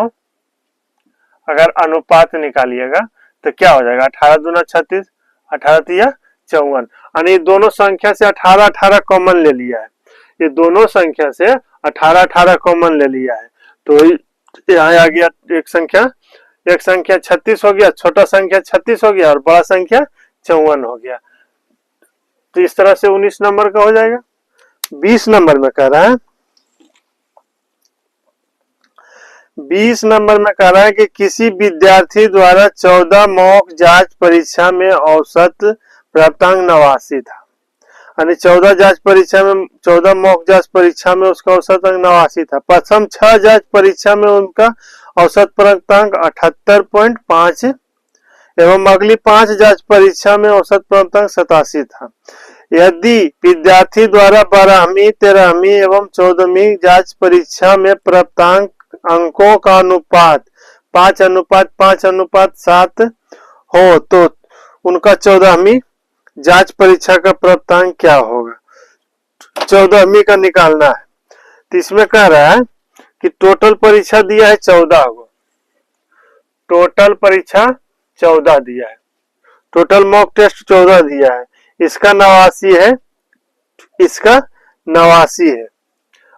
[SPEAKER 1] अगर अनुपात निकालिएगा तो क्या हो जाएगा 18 दूना 36, 18 तिया 54, यानी दोनों संख्या से 18 18 कॉमन ले लिया है, ये दोनों संख्या से 18 18 कॉमन ले लिया है। तो यहाँ आ गया एक संख्या 36 हो गया, छोटा संख्या 36 हो गया और बड़ा संख्या 54 हो गया। तो इस तरह से 19 नंबर का हो जाएगा। 20 नंबर में कह रहा है, 20 नंबर में कह रहा है कि किसी विद्यार्थी द्वारा 14 मॉक जांच परीक्षा में औसत प्राप्तांक 89 था, यानी 14 मॉक जांच परीक्षा में उसका औसत अंक 89 था। प्रथम 6 जांच परीक्षा में उनका औसत प्राप्तांक 78.5 एवं अगली 5 जांच परीक्षा में औसत प्राप्तांक 87 था। यदि विद्यार्थी द्वारा 12वीं 13वीं एवं 14वीं जांच परीक्षा में प्राप्तांक अंकों का अनुपात 5:5:7 हो तो उनका 14वीं जांच परीक्षा का प्राप्तांक क्या होगा। 14वीं का निकालना है। तो इसमें कह रहा है कि टोटल परीक्षा दिया है 14 को, टोटल परीक्षा 14 दिया है, टोटल मॉक टेस्ट 14 दिया है, इसका 89 है, इसका 89 है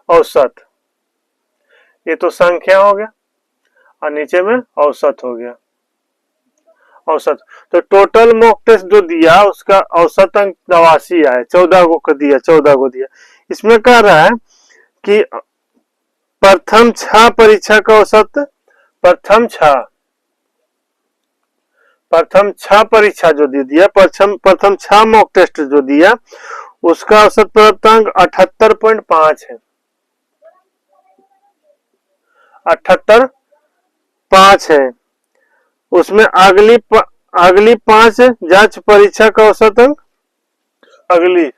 [SPEAKER 1] औसत। ये तो संख्या हो गया और नीचे में औसत हो गया, औसत। तो टोटल मॉक टेस्ट जो दिया उसका औसत अंक 89 आया, 14 को दिया। इसमें कह रहा है कि प्रथम 6 परीक्षा का औसत, प्रथम 6 परीक्षा जो दे दिया, प्रथम 6 मॉक टेस्ट जो दिया उसका औसत प्राप्तांक 78.5 है, 78.5 है। उसमें अगली 5 जांच परीक्षा का औसत अंक, अगली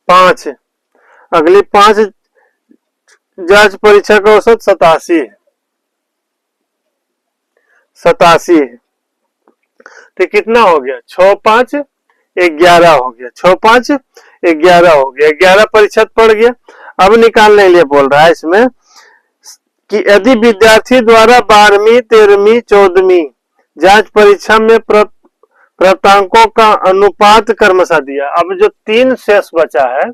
[SPEAKER 1] 5 जांच परीक्षा का औसत 87 है, 87 है। तो कितना हो गया 6 5 11 हो गया, 6 5 11 हो गया, 11 प्रतिशत पड़ गया। अब निकालने के लिए बोल रहा है इसमें कि यदि विद्यार्थी द्वारा 12वीं 13वीं 14वीं जांच परीक्षा में प्राप्तांकों का अनुपात क्रमशः दिया। अब जो 3 शेष बचा है,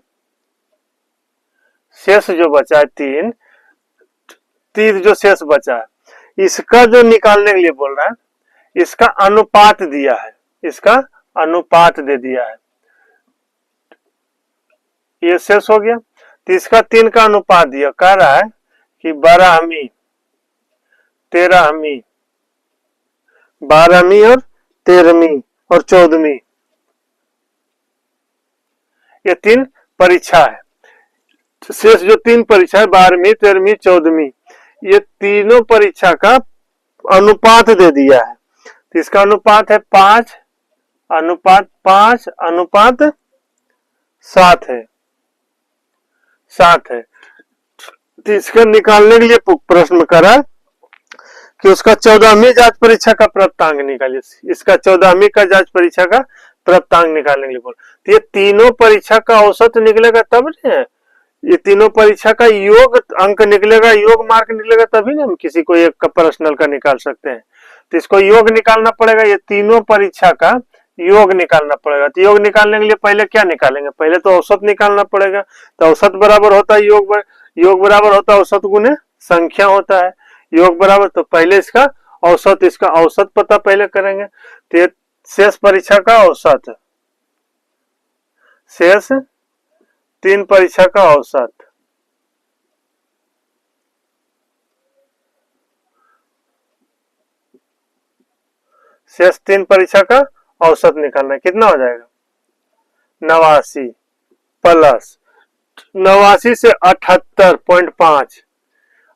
[SPEAKER 1] शेष जो बचा है 3 जो शेष बचा है, इसका जो निकालने के लिए बोल रहा है, इसका अनुपात दिया है, इसका अनुपात दे दिया है, ये शेष हो गया। तो इसका 3 का अनुपात दिया, कह रहा है कि 12वीं 13वीं 12वीं और 13वीं और 14वीं, ये 3 परीक्षा है, शेष जो 3 परीक्षा है 12वीं 13वीं 14वीं, ये तीनों परीक्षा का अनुपात दे दिया है। तो इसका अनुपात है 5 अनुपात 5 अनुपात 7 है, 7 है। तो इसका निकालने के लिए प्रश्न करा कि उसका 14वीं जांच परीक्षा का प्राप्तांक निकालिए, इसका 14वीं का जांच परीक्षा का प्राप्तांक निकालने के लिए बोल। तो ये तीनों परीक्षा का औसत निकलेगा तब नहीं, ये तीनों परीक्षा का योग अंक निकलेगा, योग मार्क निकलेगा, तभी ना हम किसी को एक का पर्सनल का निकाल सकते हैं। तो इसको योग निकालना पड़ेगा, ये तीनों परीक्षा का योग निकालना पड़ेगा। तो योग निकालने के लिए पहले क्या निकालेंगे, पहले तो औसत निकालना पड़ेगा। तो औसत बराबर होता है योग बराबर होता है औसत गुने संख्या होता है, योग बराबर, तो पहले इसका औसत पता पहले करेंगे। तो ये शेष परीक्षा का औसत, शेष 3 परीक्षा का औसत, शेष 3 परीक्षा का औसत निकालना है, कितना हो जाएगा 89 प्लस 89 से 78.5,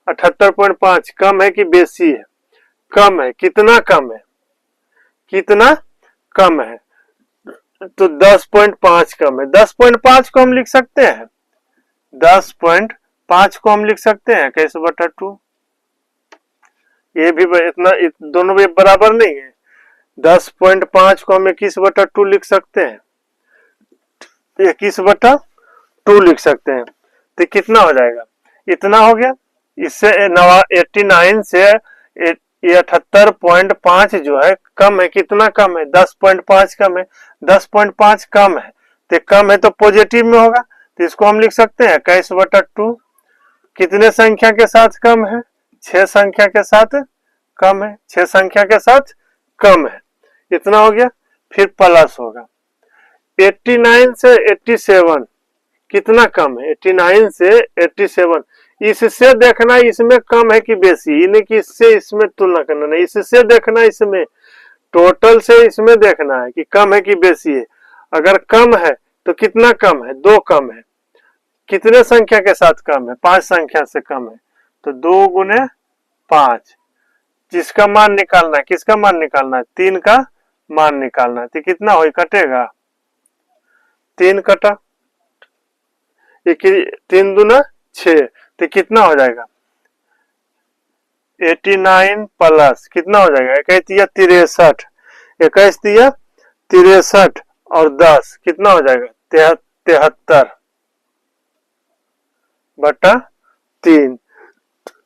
[SPEAKER 1] 78.5 कम है कि बेसी है, कम है, कितना कम है, कितना कम है, तो 10.5 कम है। 10.5 को हम लिख सकते हैं, 10.5 को हम लिख सकते हैं कैसे बटा 2, ये भी इतना दोनों भी बराबर नहीं है। 10.5 को हम 21/2 लिख सकते हैं, 21/2 लिख सकते हैं। तो कितना हो जाएगा, इतना हो गया। इससे 89 से ये 78.5 जो है कम है, कितना कम है 10.5 कम है, 10.5 कम है, तो कम है तो पॉजिटिव में होगा। तो इसको हम लिख सकते हैं 21/2, कितने संख्या के साथ कम है, 6 संख्या के साथ कम है, 6 संख्या के साथ कम है, इतना हो गया। फिर प्लस होगा 89 से 87 कितना कम है, 89 से 87, इससे देखना इसमें कम है कि बेसी, नहीं कि इससे इसमें तुलना करना, नहीं, इससे देखना, इसमें टोटल से इसमें देखना है कि कम है कि बेसी है। अगर कम है तो कितना कम है, 2 कम है, कितने संख्या के साथ कम है, 5 संख्या से कम है, तो 2 गुने 5, जिसका मान निकालना है, किसका मान निकालना है, 3 का मान निकालना है। तो कितना हो कटेगा, 3 कटा, 3 दूना 6, तो कितना हो जाएगा 89 प्लस कितना हो जाएगा 21 दिया 63, 21 दिया 63 और 10 कितना हो जाएगा 73/3,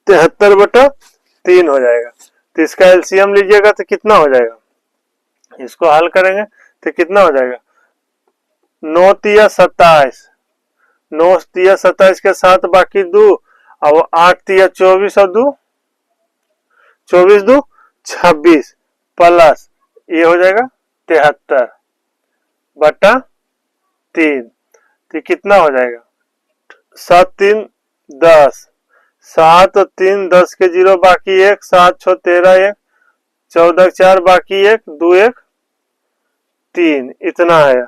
[SPEAKER 1] 73/3 हो जाएगा। तो इसका एलसीएम लीजिएगा तो कितना हो जाएगा, इसको हल करेंगे तो कितना हो जाएगा 9 तिया 27, 9 तिया 27 के साथ बाकी 2, और 8 तिया 24 और 2 24 2 26 प्लस ये हो जाएगा 73/3, तो कितना हो जाएगा 7 3 10, 7 3 10 के 0 बाकी 1, 7 6 13 1, 14 4 बाकी 1 2 1 3, इतना है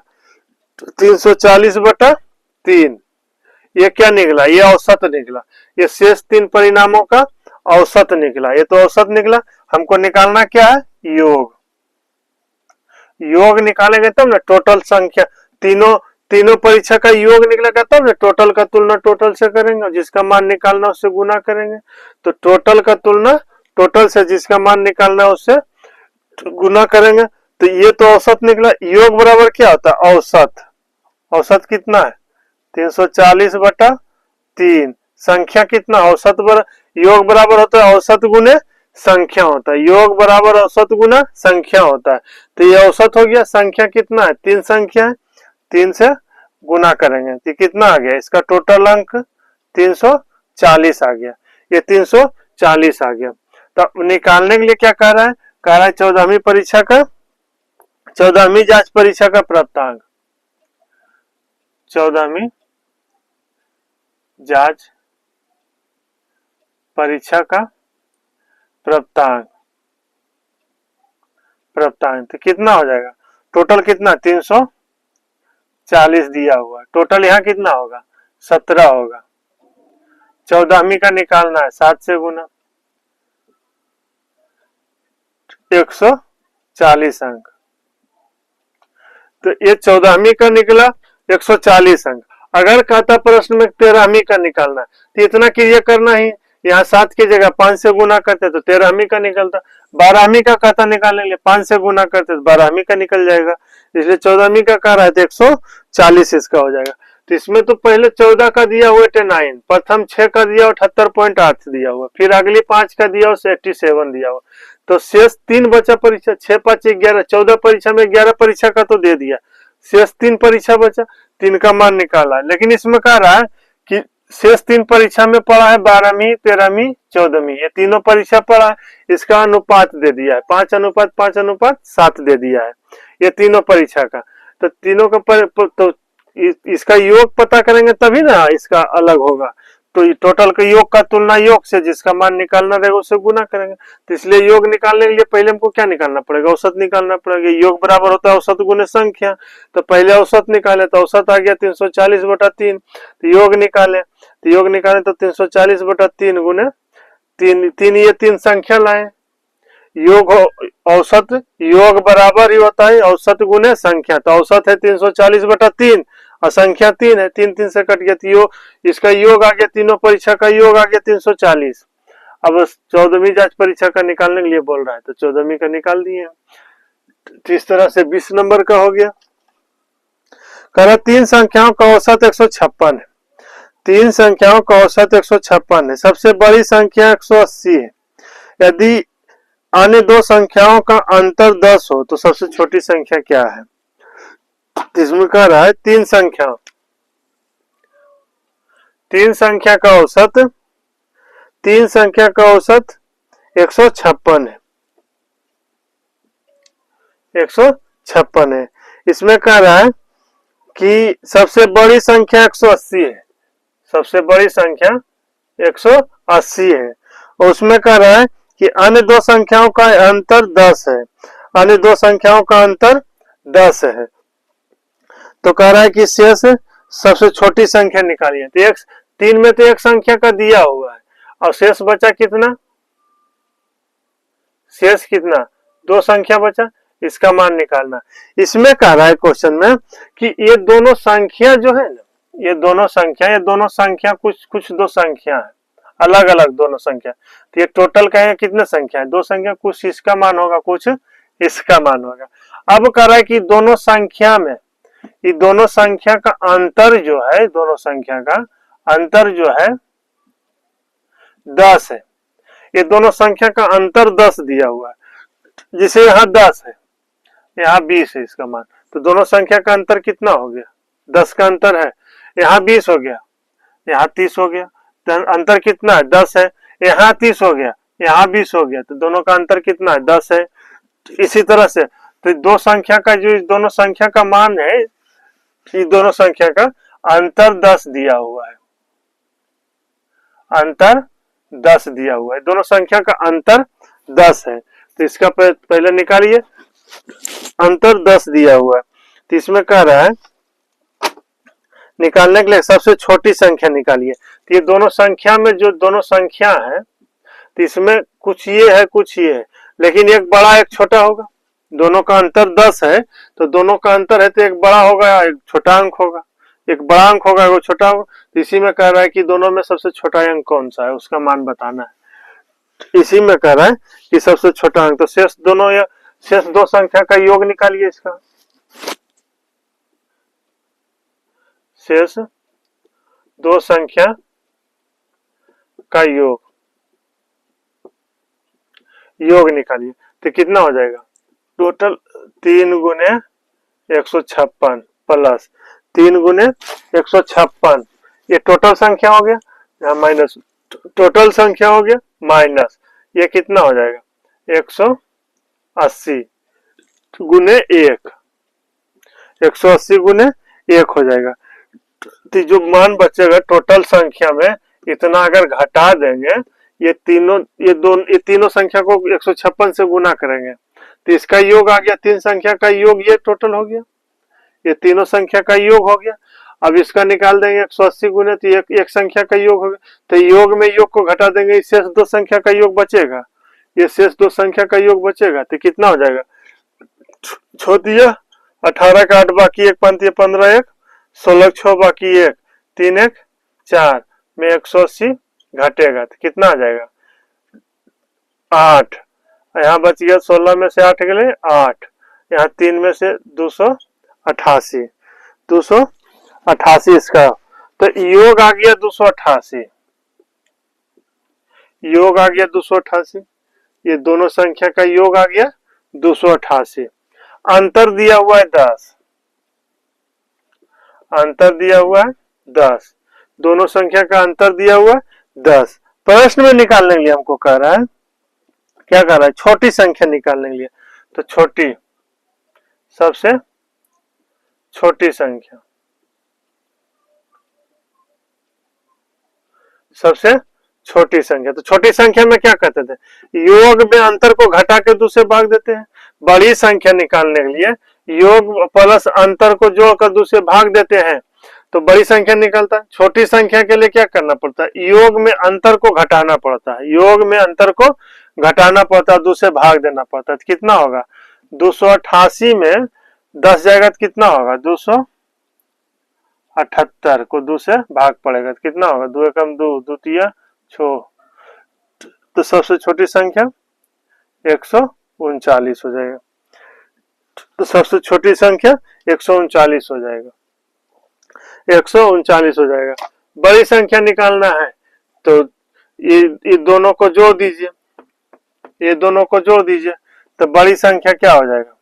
[SPEAKER 1] 340/3। ये क्या निकला, ये औसत निकला, ये शेष 3 परिणामों का औसत निकला, ये तो औसत निकला। हमको निकालना क्या है, योग, योग निकालेंगे तब ना टोटल संख्या, तीनों परीक्षा का योग निकलेगा तब ना टोटल का तुलना टोटल से करेंगे, जिसका मान निकालना उससे गुना करेंगे। तो टोटल का तुलना टोटल से जिसका मान निकालना उससे गुना करेंगे। तो ये तो औसत निकला, योग बराबर क्या होता है औसत, औसत कितना है 340/3, संख्या कितना औसत योग बराबर होता है औसत गुने संख्या होता है, योग बराबर औसत गुना संख्या होता है। तो ये औसत हो गया, संख्या कितना है 3 संख्या है, 3 से गुना करेंगे तो कितना आ गया, इसका टोटल अंक 340 आ गया, ये 340 आ गया। तो निकालने के लिए क्या कह रहा है, 14वीं परीक्षा का 14वीं जांच परीक्षा का प्राप्तांक, 14वीं जांच परीक्षा का प्राप्तांक तो कितना हो जाएगा, टोटल कितना 340 40 दिया हुआ, टोटल यहाँ कितना होगा 17 होगा। 14वीं का निकालना है, 7 से गुना, 140 अंक। तो ये 14वीं का निकला 140 अंक। अगर कहता प्रश्न में 13वीं का निकालना है तो इतना क्रिया करना ही, यहाँ 7 की जगह 5 से गुना करते तो 13वीं का निकलता। 12वीं का कहता निकालने के लिए 5 से गुना करते तो 12वीं का निकल जाएगा, इसलिए 14वीं का कह रहा है तो 140 इसका हो जाएगा। तो इसमें तो पहले 14 का दिया हुआ 89, प्रथम 6 का दिया 78.8 दिया हुआ, फिर अगली 5 का दिया 87 दिया हुआ, तो शेष 3 बचा परीक्षा, 6 5 11, 14 परीक्षा में 11 परीक्षा का तो दे दिया, शेष 3 परीक्षा बचा, 3 का मान निकाला। लेकिन इसमें कह रहा है कि शेष 3 परीक्षा में पढ़ा है 12वीं 13वीं 14वीं, ये तीनों परीक्षा पढ़ा है, इसका अनुपात दे दिया है 5:5:7 दे दिया है ये तीनों परीक्षा का। तो तीनों का तो इसका योग पता करेंगे तभी ना इसका अलग होगा। तो टोटल का योग का तुलना योग से, जिसका मान निकालना रहेगा उससे गुना करेंगे। तो इसलिए योग निकालने के लिए पहले हमको क्या निकालना पड़ेगा, औसत निकालना पड़ेगा। योग बराबर होता है औसत गुने संख्या, तो पहले औसत निकाले तो औसत आ गया 340/3, तो योग निकाले तो 340/3 गुने 3 ये 3 संख्या लाए, योग औसत योग बराबर ही होता है औसत गुने संख्या, तो औसत है 340/3 और संख्या 3 है, 3 3 से कट गया, तो इसका योग आ गया, तीनों परीक्षा का योग आ गया 340। अब 14वीं जांच परीक्षा का निकालने के लिए बोल रहा है तो 14वीं का निकाल दिए। तो इस तरह से 20 नंबर का हो गया। कह रहा 3 संख्याओं का औसत 156 है, 3 संख्याओं का औसत 156 है, सबसे बड़ी संख्या 180 है। यदि अन्य 2 संख्याओं का अंतर 10 हो तो सबसे छोटी संख्या क्या है। इसमें कह रहा है 3 संख्या का औसत 156 है, 156 है। इसमें कह रहा है कि सबसे बड़ी संख्या 180 है, सबसे बड़ी संख्या 180 है, और उसमें कह रहा है कि अन्य 2 संख्याओं का अंतर 10 है, अन्य 2 संख्याओं का अंतर 10 है। तो कह रहा है कि शेष सबसे छोटी संख्या निकालिए। तो 3 में तो एक संख्या का दिया हुआ है और शेष बचा कितना, शेष कितना 2 संख्या बचा, इसका मान निकालना। इसमें कह रहा है क्वेश्चन में कि ये दोनों संख्या जो है ना, ये दोनों संख्या कुछ 2 संख्या है, अलग अलग दोनों संख्या। तो ये टोटल कहेंगे कितने संख्या है, 2 संख्या, कुछ इसका मान होगा कुछ इसका मान होगा। अब कह रहा है कि दोनों संख्या में ये दोनों संख्या का अंतर जो है, दोनों संख्या का अंतर जो है 10 है, ये दोनों संख्या का अंतर 10 दिया हुआ है, जिसे यहाँ 10 है यहाँ 20 है इसका मान, तो दोनों संख्या का अंतर कितना हो गया, 10 का अंतर है, यहाँ 20 हो गया, यहाँ 30 हो गया, तो अंतर कितना है 10 है, यहाँ 30 हो गया, यहाँ 20 हो गया, तो दोनों का अंतर कितना है 10 है। इसी तरह से तो 2 संख्या का जो दोनों संख्या का मान है, इस दोनों संख्या का अंतर 10 दिया हुआ है, अंतर 10 दिया हुआ है, दोनों संख्या का अंतर 10 है। तो इसका पहले निकालिए, अंतर 10 दिया हुआ है, तो इसमें कह रहा है निकालने के लिए सबसे छोटी संख्या निकालिए। तो ये दोनों संख्या में जो दोनों संख्या है, तो इसमें कुछ ये है कुछ ये है, लेकिन एक बड़ा एक छोटा होगा, दोनों का अंतर 10 है, तो दोनों का अंतर है तो एक बड़ा होगा एक छोटा अंक होगा, एक बड़ा अंक होगा एक छोटा होगा। तो इसी में कह रहा है कि दोनों में सबसे छोटा अंक कौन सा है, उसका मान बताना है। इसी में कह रहा है कि सबसे छोटा अंक, तो शेष 2 संख्या का योग निकालिए, इसका शेष 2 संख्या का योग निकालिए, तो कितना हो जाएगा, टोटल 3 गुने 156 प्लस 3 गुने 156, ये टोटल संख्या हो गया, यहाँ माइनस टोटल संख्या हो गया, माइनस ये कितना हो जाएगा 180 गुने 1, 180 गुने 1 हो जाएगा। तो जो मान बचेगा टोटल संख्या में इतना अगर घटा देंगे, ये तीनों संख्या को 156 से गुना करेंगे, तो इसका योग आ गया, 3 संख्या का योग ये टोटल हो गया, ये तीनों संख्या का योग हो गया। अब इसका निकाल देंगे 180 गुने, तो एक संख्या का योग हो गया। तो योग में योग को घटा देंगे, शेष दो संख्या का योग बचेगा, ये शेष दो संख्या का योग बचेगा। तो कितना हो जाएगा, छो दिया 18 का 8 बाकी 1 पंती 15 1 16 6 बाकी 1 3 1 4 में 180 घटेगा तो कितना आ जाएगा 8। यहाँ बच गया 16 में से 8 गए 8, यहाँ 3 में से 288 288 इसका, तो योग आ गया 288, योग आ गया 288, ये दोनों संख्या का योग आ गया 288। अंतर दिया हुआ है 10, अंतर दिया हुआ है 10, दोनों संख्या का अंतर दिया हुआ है 10। प्रश्न में निकालने के लिए हमको कह रहा है, क्या कह रहा है, छोटी संख्या निकालने के लिए। तो छोटी, सबसे छोटी संख्या, सबसे छोटी संख्या। तो छोटी संख्या में क्या कहते थे, योग में अंतर को घटा के दूसरे भाग देते हैं। बड़ी संख्या निकालने के लिए योग प्लस अंतर को जोड़कर दूसरे भाग देते हैं तो बड़ी संख्या निकलता है। छोटी संख्या के लिए क्या करना पड़ता है, योग में अंतर को घटाना पड़ता है, योग में अंतर को घटाना पड़ता है, दूसरे भाग देना पड़ता है। तो कितना होगा 288 में 10 जाएगा तो कितना होगा 278 को दूसरे भाग पड़ेगा तो कितना होगा 2 एकम 2 द्वितीय 6, तो सबसे छोटी संख्या 139 हो जाएगा। तो सबसे छोटी संख्या 139 हो जाएगा, 139 हो जाएगा। बड़ी संख्या निकालना है तो ये दोनों को जोड़ दीजिए, ये दोनों को जोड़ दीजिए तो बड़ी संख्या क्या हो जाएगा,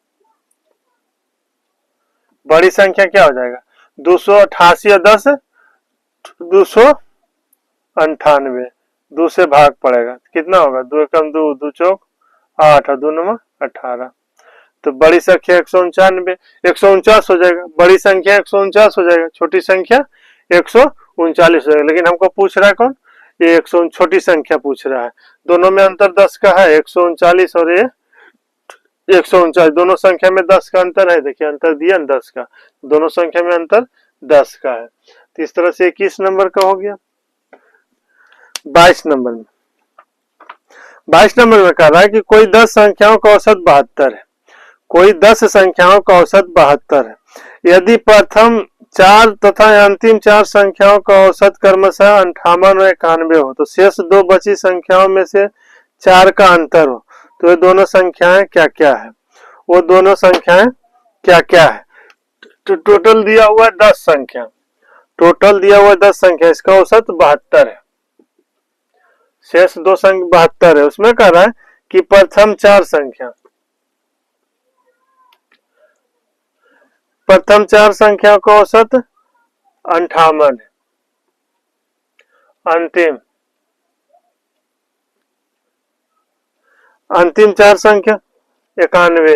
[SPEAKER 1] बड़ी संख्या क्या हो जाएगा 288 और 10 298, 2 से भाग पड़ेगा कितना होगा 2 एकम 2 2 चौक 8 और 2 नंबर 18। तो बड़ी संख्या 199 149 हो जाएगा, बड़ी संख्या 149 हो जाएगा, छोटी संख्या 139 हो जाएगा। लेकिन हमको पूछ रहा है कौन, ये 100 छोटी संख्या पूछ रहा है। दोनों में अंतर 10 का है, 139 और ये 149, दोनों संख्या में 10 का अंतर है। देखिए अंतर दिया 10 का, दोनों संख्या में अंतर 10 का है। तो इस तरह से 21 नंबर का हो गया। 22 नंबर में, 22 नंबर में कह रहा है कि कोई 10 संख्याओं का औसत 72 है, कोई 10 संख्याओं का औसत 72 है। यदि प्रथम 4 तथा अंतिम 4 संख्याओं का औसत क्रमशः 58 और 91 हो तो शेष 2 बची संख्याओं में से 4 का अंतर हो तो ये दोनों संख्याएं क्या क्या है, वो दोनों संख्याएं क्या क्या है। तो टोटल दिया हुआ है 10 संख्या, टोटल दिया हुआ 10 संख्या, इसका औसत 72 है, शेष 2 संख्या 72 है। उसमें कह रहा है कि प्रथम 4 संख्या, प्रथम 4 संख्या का औसत 58 है, अंतिम 4 संख्या 91 है।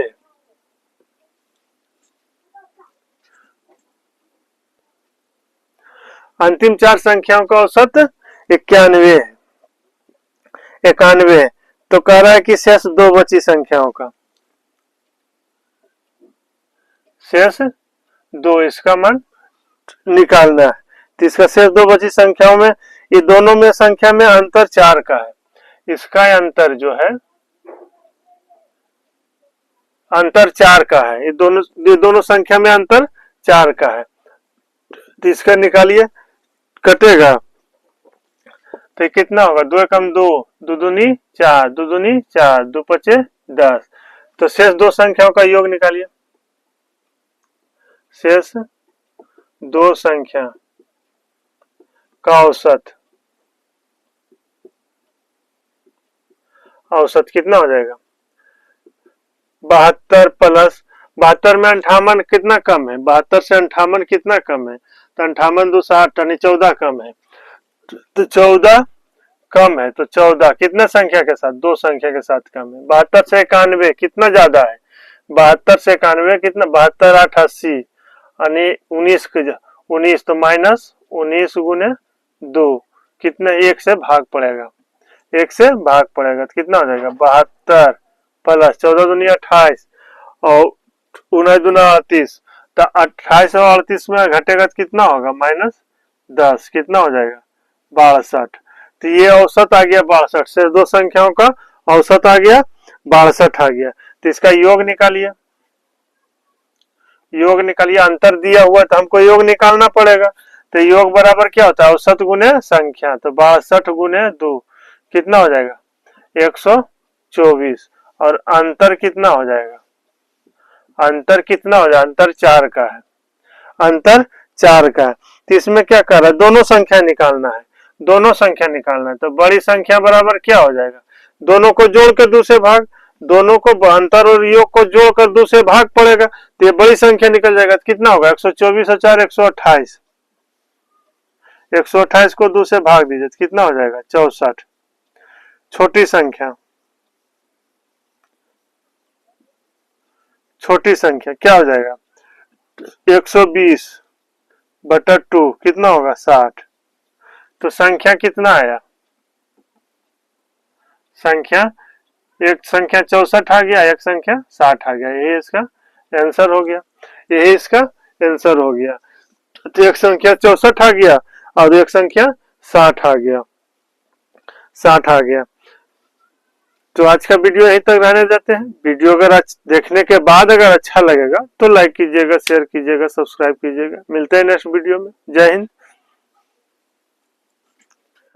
[SPEAKER 1] अंतिम 4 संख्याओं का औसत 91 है, 91 है। तो कह रहा है कि शेष 2 बची संख्याओं का, शेष 2 इसका मान निकालना है। तो इसका शेष 2 बची संख्याओं में ये दोनों में संख्या में अंतर 4 का है, इसका अंतर जो है अंतर 4 का है, ये दोनों संख्या में अंतर 4 का है। तो इसका निकालिए, कटेगा तो कितना होगा 2 एकम 2 2 दूनी 4 2 दूनी 4 2 पचे 10। तो शेष 2 संख्याओं का योग निकालिए, शेष 2 संख्या का औसत, औसत कितना हो जाएगा 72 प्लस 72 में 58 कितना कम है, 72 से 58 कितना कम है, तो 58 2 60 यानी 14 कम है। तो 14 कम है, तो 14 कितना संख्या के साथ 2 संख्या के साथ कम है। 72 से 91 कितना ज्यादा है, 72 से 91 कितना 72 8 80 यानी 19 तो माइनस 19 गुने 2 कितने 1 से भाग पड़ेगा, 1 से भाग पड़ेगा तो कितना हो जाएगा 72 प्लस 14 दूनी 28 और 19 दूना 38, तो 28 और 38 में घटेगा तो कितना होगा, -10, कितना हो जाएगा 62। तो ये औसत आ गया 62, से दो संख्याओं का औसत आ गया 62 आ गया। तो इसका योग निकालिए, योग निकालिए, अंतर दिया हुआ तो हमको योग निकालना पड़ेगा। तो योग बराबर क्या होता है, औसत गुने संख्या। तो 62 गुने 2 कितना हो जाएगा 124, और अंतर कितना हो जाएगा, अंतर कितना हो जाएगा, अंतर 4 का है, अंतर 4 का है। तो इसमें क्या कर रहा है, दोनों संख्या निकालना है, दोनों संख्या निकालना है। तो बड़ी संख्या बराबर क्या हो जाएगा, दोनों को जोड़कर 2 से भाग, दोनों को अंतर और योग को जोड़कर 2 से भाग पड़ेगा। तो ये बड़ी संख्या निकल जाएगा। तो कितना होगा 124 और 4 128, 128 को 2 से भाग दीजिए तो कितना हो जाएगा 64। छोटी संख्या, छोटी संख्या क्या हो जाएगा 120 बटा 2 कितना होगा 60। तो संख्या कितना आया, संख्या एक संख्या 64 आ गया, एक संख्या 60 आ गया। यही इसका आंसर हो गया, यही इसका आंसर हो गया। तो एक संख्या 64 आ गया और एक संख्या 60 आ गया, 60 आ गया। तो आज का वीडियो यहीं तक रहने देते हैं। वीडियो अगर आज देखने के बाद अगर अच्छा लगेगा तो लाइक कीजिएगा, शेयर कीजिएगा, सब्सक्राइब कीजिएगा। मिलते हैं नेक्स्ट वीडियो में। जय हिंद।